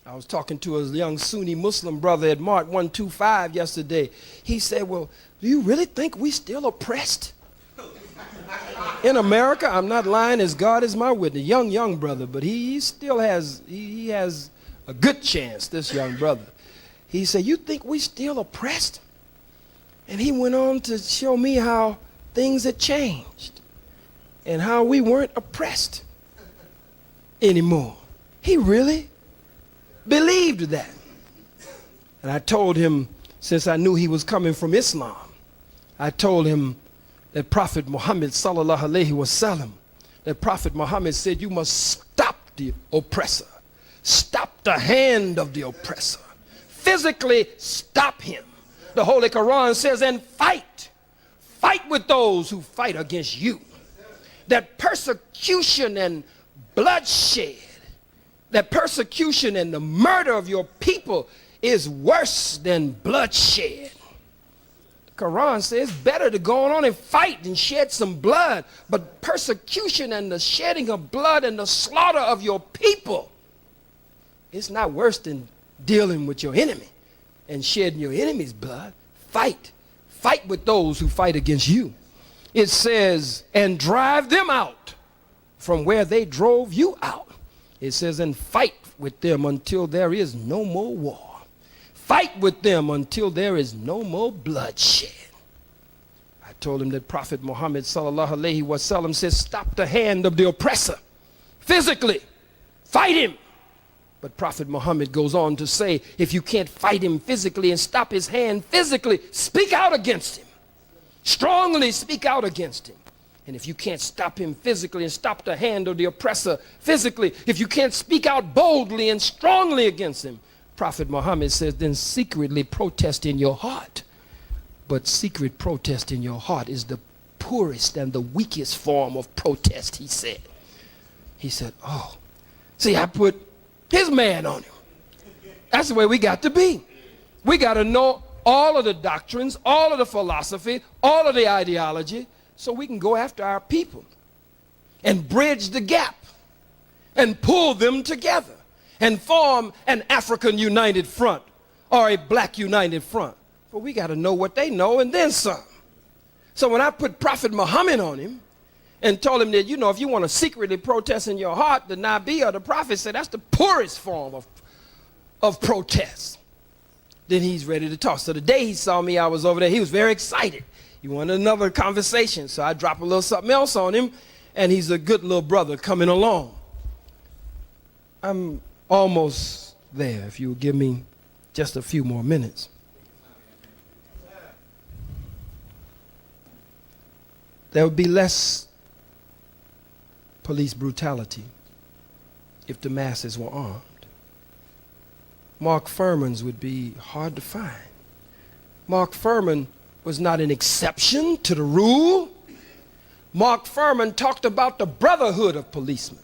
I was talking to a young Sunni Muslim brother at Mart 125 yesterday. He said, well, do you really think we still oppressed? In America, I'm not lying, as God is my witness. Young brother, but he still has, he has a good chance, this young brother. He said, you think we still oppressed? And he went on to show me how things had changed and how we weren't oppressed anymore. He really believed that. And I told him, since I knew he was coming from Islam, I told him that Prophet Muhammad sallallahu alaihi wasallam, that Prophet Muhammad said, you must stop the oppressor. Stop the hand of the oppressor. Physically stop him. The Holy Quran says, and fight. Fight with those who fight against you. That persecution and bloodshed, that persecution and the murder of your people is worse than bloodshed. Quran says it's better to go on and fight and shed some blood, but persecution and the shedding of blood and the slaughter of your people, it's not worse than dealing with your enemy and shedding your enemy's blood. Fight with those who fight against you. It says, and drive them out from where they drove you out. It says, and fight with them until there is no more war. Fight with them until there is no more bloodshed. I told him that Prophet Muhammad sallallahu alaihi wasallam says, stop the hand of the oppressor. Physically, fight him. But Prophet Muhammad goes on to say, if you can't fight him physically and stop his hand physically, speak out against him. Strongly speak out against him. And if you can't stop him physically and stop the hand of the oppressor physically, if you can't speak out boldly and strongly against him, Prophet Muhammad says, then secretly protest in your heart. But secret protest in your heart is the poorest and the weakest form of protest, he said. He said, oh, see, I put his man on him. That's the way we got to be. We got to know all of the doctrines, all of the philosophy, all of the ideology, so we can go after our people and bridge the gap and pull them together and form an African united front or a black united front. But we got to know what they know and then some. So when I put Prophet Muhammad on him and told him that, you know, if you want to secretly protest in your heart, the Nabi or the Prophet said that's the poorest form of protest. Then he's ready to talk. So the day he saw me, I was over there, he was very excited. He wanted another conversation. So I dropped a little something else on him, and he's a good little brother coming along. I'm almost there, if you would give me just a few more minutes. There would be less police brutality if the masses were armed. Mark Furman's would be hard to find. Mark Furman was not an exception to the rule. Mark Furman talked about the brotherhood of policemen,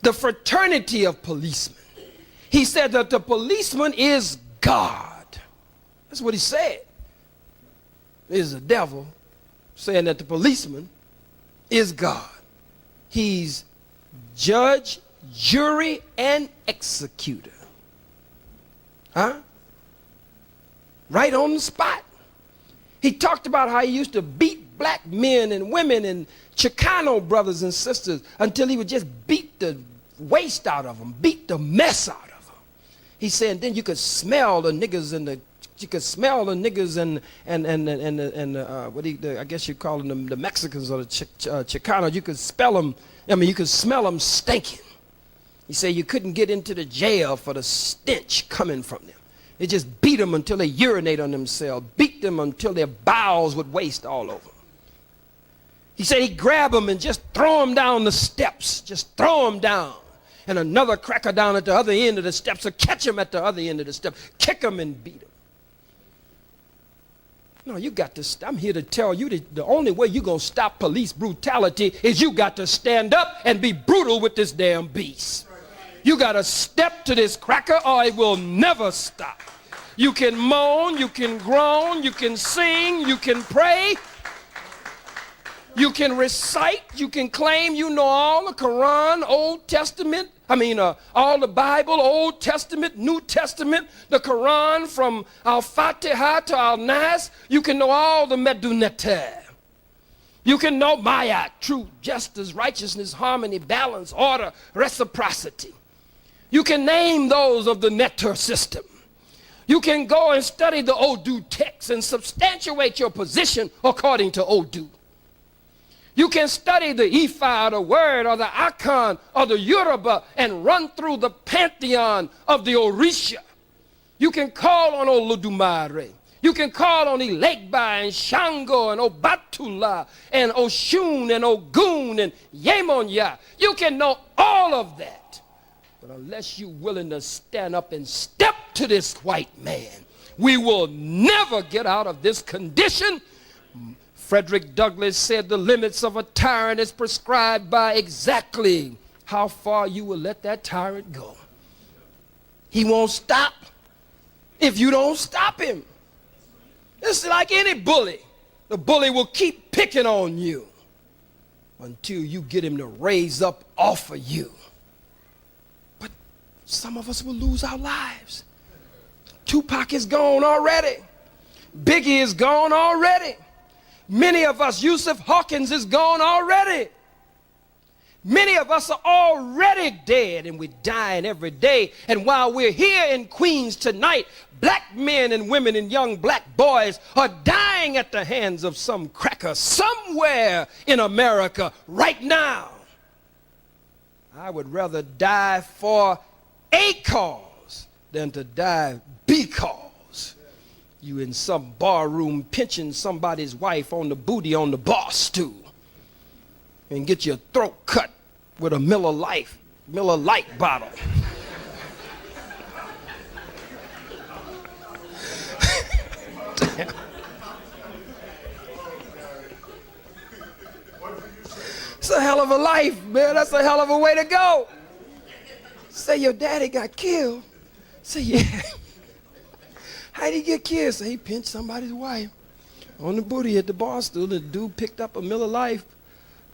the fraternity of policemen. He said that the policeman is God. That's what he said. There's the devil saying that the policeman is God. He's judge, jury, and executor. Huh? Right on the spot. He talked about how he used to beat black men and women and Chicano brothers and sisters until he would just beat the waste out of them, beat the mess out of them. He said, then you could smell the niggas and the You could smell the niggas and I guess you call them the Mexicans or the Chicanos. You could spell them. I mean, you could smell them stinking. He said you couldn't get into the jail for the stench coming from them. It just beat them until they urinate on themselves, beat them until their bowels would waste all over. He said he'd grab them and just throw them down the steps, just throw them down. And another cracker down at the other end of the steps, or catch them at the other end of the steps, kick them and beat them. No, you got to, I'm here to tell you that the only way you're going to stop police brutality is you got to stand up and be brutal with this damn beast. You got to step to this cracker or it will never stop. You can moan, you can groan, you can sing, you can pray, you can recite, you can claim you know all the Quran, Old Testament, all the Bible, Old Testament, New Testament, the Quran from Al-Fatiha to Al-Nas. You can know all the Medunete. You can know Maya, truth, justice, righteousness, harmony, balance, order, reciprocity. You can name those of the Netter system. You can go and study the Odu text and substantiate your position according to Odu. You can study the Ifa, the word, or the Akan, or the Yoruba, and run through the pantheon of the Orisha. You can call on Olodumare. You can call on Ilegba and Shango and Obatula and Oshun and Ogun and Yemonya. You can know all of that. But unless you're willing to stand up and step to this white man, we will never get out of this condition. Frederick Douglass said the limits of a tyrant is prescribed by exactly how far you will let that tyrant go. He won't stop if you don't stop him. It's like any bully. The bully will keep picking on you until you get him to raise up off of you. But some of us will lose our lives. Tupac is gone already. Biggie is gone already. Many of us, Yusuf Hawkins is gone already. Many of us are already dead, and we're dying every day. And while we're here in Queens tonight, black men and women and young black boys are dying at the hands of some cracker somewhere in America right now. I would rather die for a cause than to die because you in some bar room pinching somebody's wife on the booty on the bar stool and get your throat cut with a Miller Lite bottle. Damn. It's a hell of a life, man. That's a hell of a way to go. Say your daddy got killed. Say, yeah. How'd he get killed? So he pinched somebody's wife on the booty at the bar stool. The dude picked up a Miller Lite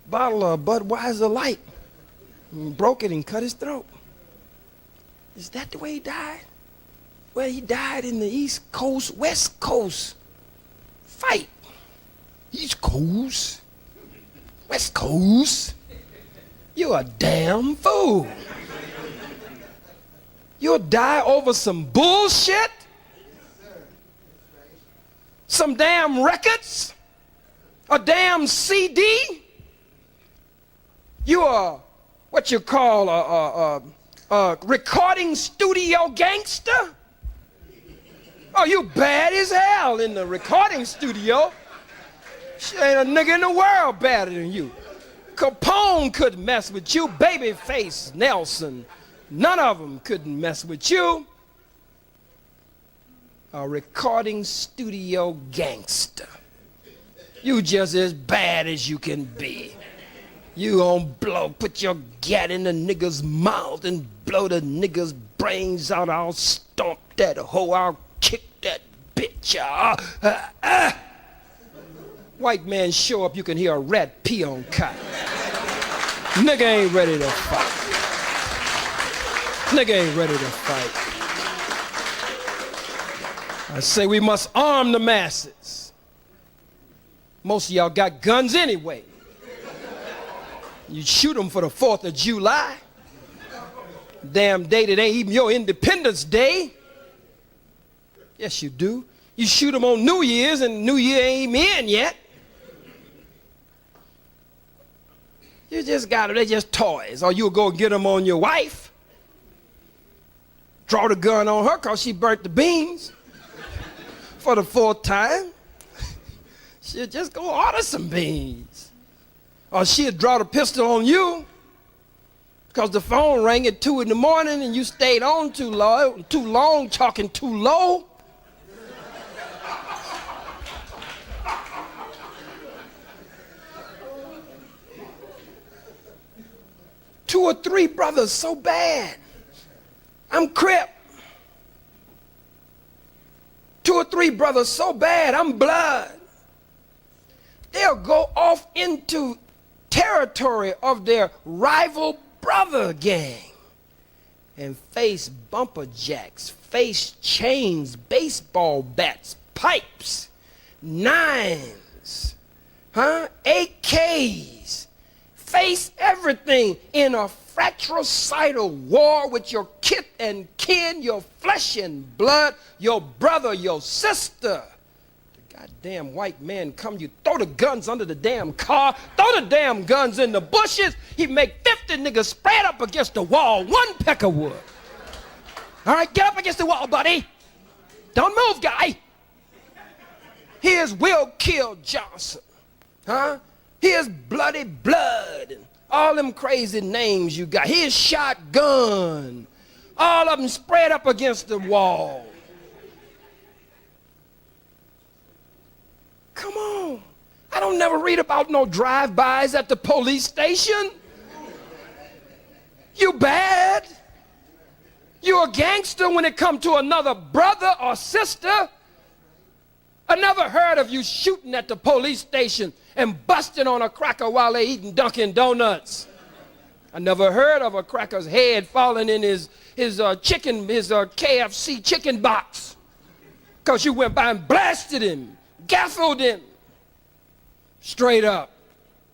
bottle of Budweiser Light and broke it and cut his throat. Is that the way he died? Well, he died in the East Coast, West Coast fight. East Coast, West Coast. You're a damn fool. You'll die over some bullshit? Some damn records? A damn CD? You are what you call a recording studio gangster? Oh, you bad as hell in the recording studio. Shit, ain't a nigga in the world badder than you. Capone couldn't mess with you. Babyface, Nelson, none of them couldn't mess with you. A recording studio gangster. You just as bad as you can be. You gon' put your gat in the nigga's mouth and blow the nigga's brains out. I'll stomp that hoe. I'll kick that bitch. White man show up, you can hear a rat pee on cotton. Nigga ain't ready to fight. Nigga ain't ready to fight. I say we must arm the masses. Most of y'all got guns anyway. You shoot them for the 4th of July. Damn day that ain't even your Independence Day. Yes, you do. You shoot them on New Year's and New Year ain't in yet. You just got them, they're just toys. Or you'll go get them on your wife. Draw the gun on her because she burnt the beans for the 4th time. She'll just go order some beans. Or she'll draw the pistol on you because the phone rang at 2 in the morning and you stayed on too long, talking too low. Two or three brothers so bad. I'm Crip. 2 or 3 brothers so bad, I'm Blood. They'll go off into territory of their rival brother gang and face bumper jacks, face chains, baseball bats, pipes, 9s, AKs, face everything in a fratricidal war with your kith and kin, your flesh and blood, your brother, your sister. The goddamn white man come, you throw the guns under the damn car, throw the damn guns in the bushes, he make 50 niggas spread up against the wall, 1 peck of wood. All right, get up against the wall, buddy. Don't move, guy. Here's Will Kill Johnson. Here's Bloody Blood and all them crazy names you got. Here's Shotgun. All of them spread up against the wall. Come on. I don't never read about no drive-bys at the police station. You bad. You a gangster when it come to another brother or sister. I never heard of you shooting at the police station and busting on a cracker while they eating Dunkin' Donuts. I never heard of a cracker's head falling in his KFC chicken box because you went by and blasted him, gaffled him straight up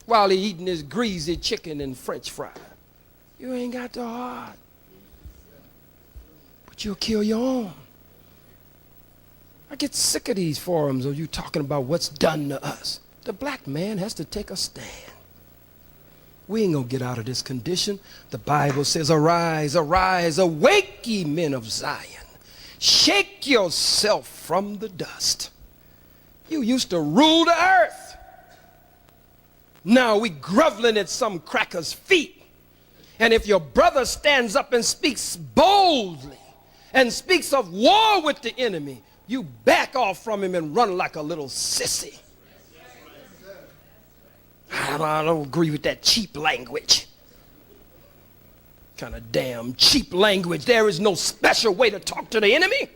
while he eating his greasy chicken and French fry. You ain't got the heart, but you'll kill your own. I get sick of these forums of you talking about what's done to us. The black man has to take a stand. We ain't gonna get out of this condition. The Bible says, arise, arise, awake ye men of Zion. Shake yourself from the dust. You used to rule the earth. Now we groveling at some cracker's feet. And if your brother stands up and speaks boldly and speaks of war with the enemy, you back off from him and run like a little sissy. I don't agree with that cheap language. Kind of damn cheap language. There is no special way to talk to the enemy.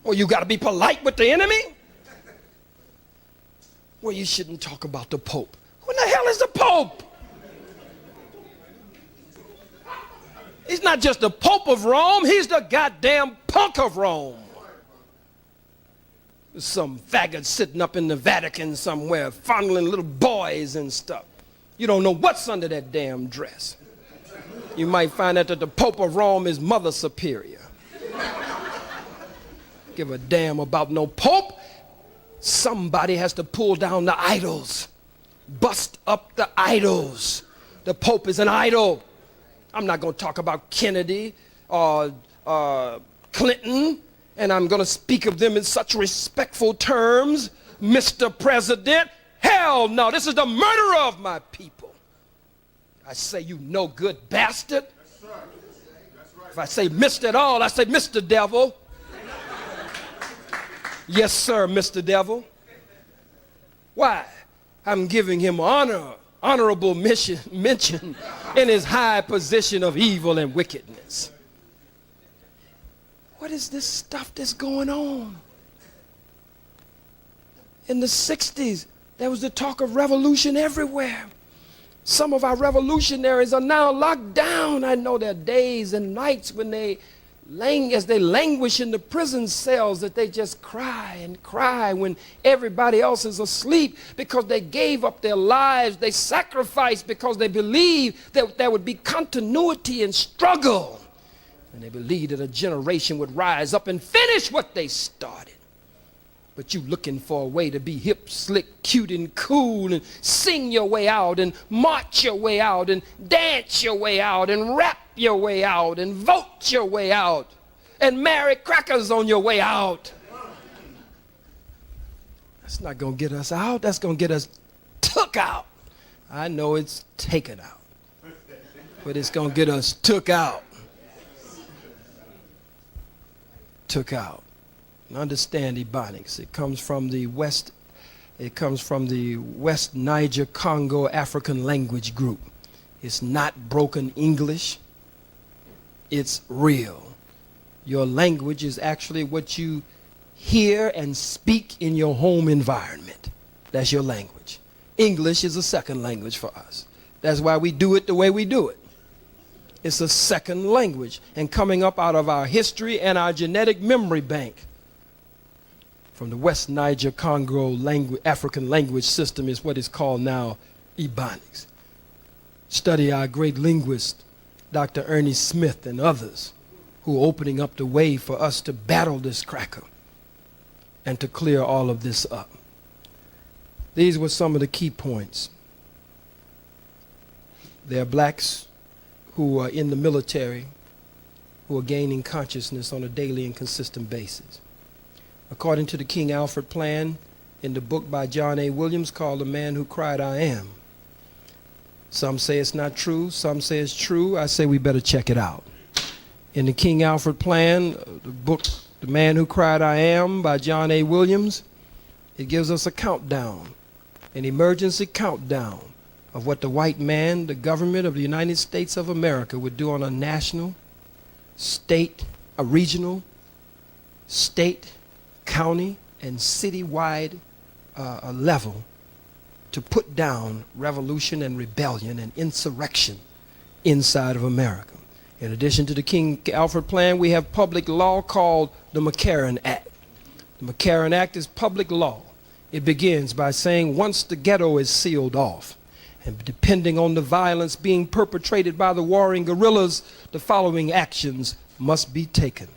Well, you got to be polite with the enemy. Well, you shouldn't talk about the Pope. Who in the hell is the Pope? He's not just the Pope of Rome, he's the goddamn punk of Rome. There's some faggot sitting up in the Vatican somewhere, fondling little boys and stuff. You don't know what's under that damn dress. You might find out that the Pope of Rome is Mother Superior. Give a damn about no Pope. Somebody has to pull down the idols, bust up the idols. The Pope is an idol. I'm not going to talk about Kennedy or Clinton, and I'm going to speak of them in such respectful terms. Mr. President, hell no, this is the murderer of my people. I say, you no good bastard. That's right. That's right. If I say Mr. at all, I say Mr. Devil. Yes, sir, Mr. Devil. Why? I'm giving him honorable mention in his high position of evil and wickedness. What is this stuff that's going on? In the 60s, there was the talk of revolution everywhere. Some of our revolutionaries are now locked down. I know there are days and nights when as they languish in the prison cells, that they just cry and cry when everybody else is asleep because they gave up their lives. They sacrificed because they believed that there would be continuity and struggle. And they believed that a generation would rise up and finish what they started. But you looking for a way to be hip, slick, cute, and cool, and sing your way out, and march your way out, and dance your way out, and rap your way out, and vote your way out, and marry crackers on your way out. That's not going to get us out. That's going to get us took out. I know it's taken out, but it's going to get us took out. Took out. And understand Ebonics. It comes from the West Niger Congo African language group. It's not broken English. It's real. Your language is actually what you hear and speak in your home environment. That's your language. English is a second language for us. That's why we do it the way we do it. It's a second language, and coming up out of our history and our genetic memory bank from the West Niger Congo African language system is what is called now Ebonics. Study our great linguist, Dr. Ernie Smith, and others who are opening up the way for us to battle this cracker and to clear all of this up. These were some of the key points. There are blacks who are in the military who are gaining consciousness on a daily and consistent basis. According to the King Alfred Plan in the book by John A. Williams called The Man Who Cried I Am. Some say it's not true, some say it's true. I say we better check it out. In the King Alfred Plan, the book The Man Who Cried I Am by John A. Williams, it gives us a countdown, an emergency countdown of what the white man, the government of the United States of America, would do on a national, state, a regional, state, county, and citywide level to put down revolution and rebellion and insurrection inside of America. In addition to the King Alfred Plan, we have public law called the McCarran Act. The McCarran Act is public law. It begins by saying once the ghetto is sealed off, and depending on the violence being perpetrated by the warring guerrillas, the following actions must be taken.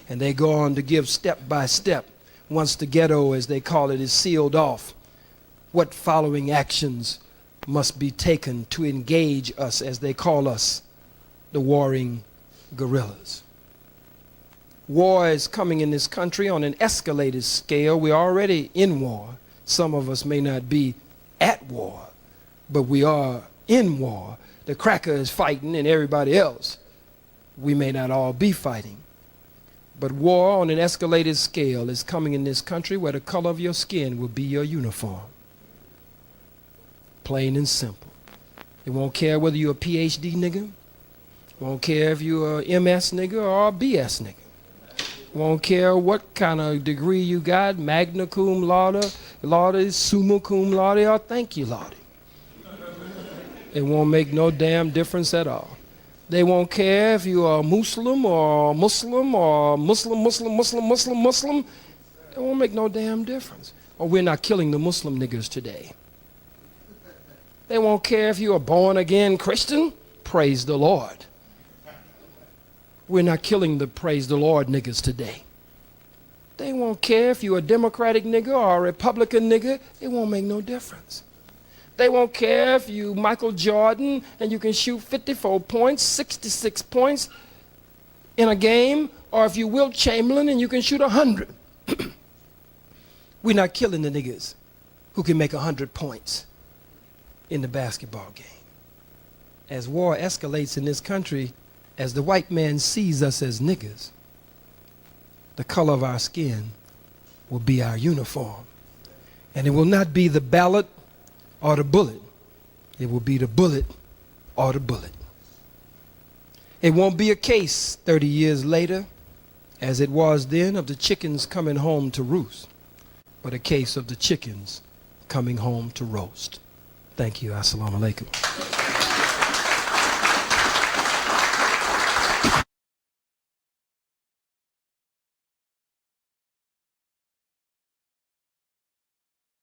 And they go on to give step by step, once the ghetto, as they call it, is sealed off, what following actions must be taken to engage us, as they call us, the warring guerrillas. War is coming in this country on an escalated scale. We're already in war. Some of us may not be at war, but we are in war. The cracker is fighting and everybody else, we may not all be fighting. But war on an escalated scale is coming in this country where the color of your skin will be your uniform. Plain and simple. They won't care whether you're a PhD nigga. Won't care if you're a MS nigga or a BS nigga. Won't care what kind of degree you got, magna cum laude, summa cum laude, or thank you laude. It won't make no damn difference at all. They won't care if you are Muslim or Muslim or Muslim. It won't make no damn difference. Or we're not killing the Muslim niggas today. They won't care if you're a born again Christian. Praise the Lord. We're not killing the praise the Lord niggas today. They won't care if you're a Democratic nigga or a Republican nigga. It won't make no difference. They won't care if you Michael Jordan and you can shoot 54 points, 66 points in a game, or if you Wilt Chamberlain and you can shoot 100. We're not killing the niggas who can make 100 points in the basketball game. As war escalates in this country, as the white man sees us as niggas, the color of our skin will be our uniform. And it will not be the ballot or the bullet. It will be the bullet or the bullet. It won't be a case 30 years later, as it was then, of the chickens coming home to roost, but a case of the chickens coming home to roast. Thank you. Assalamu alaikum.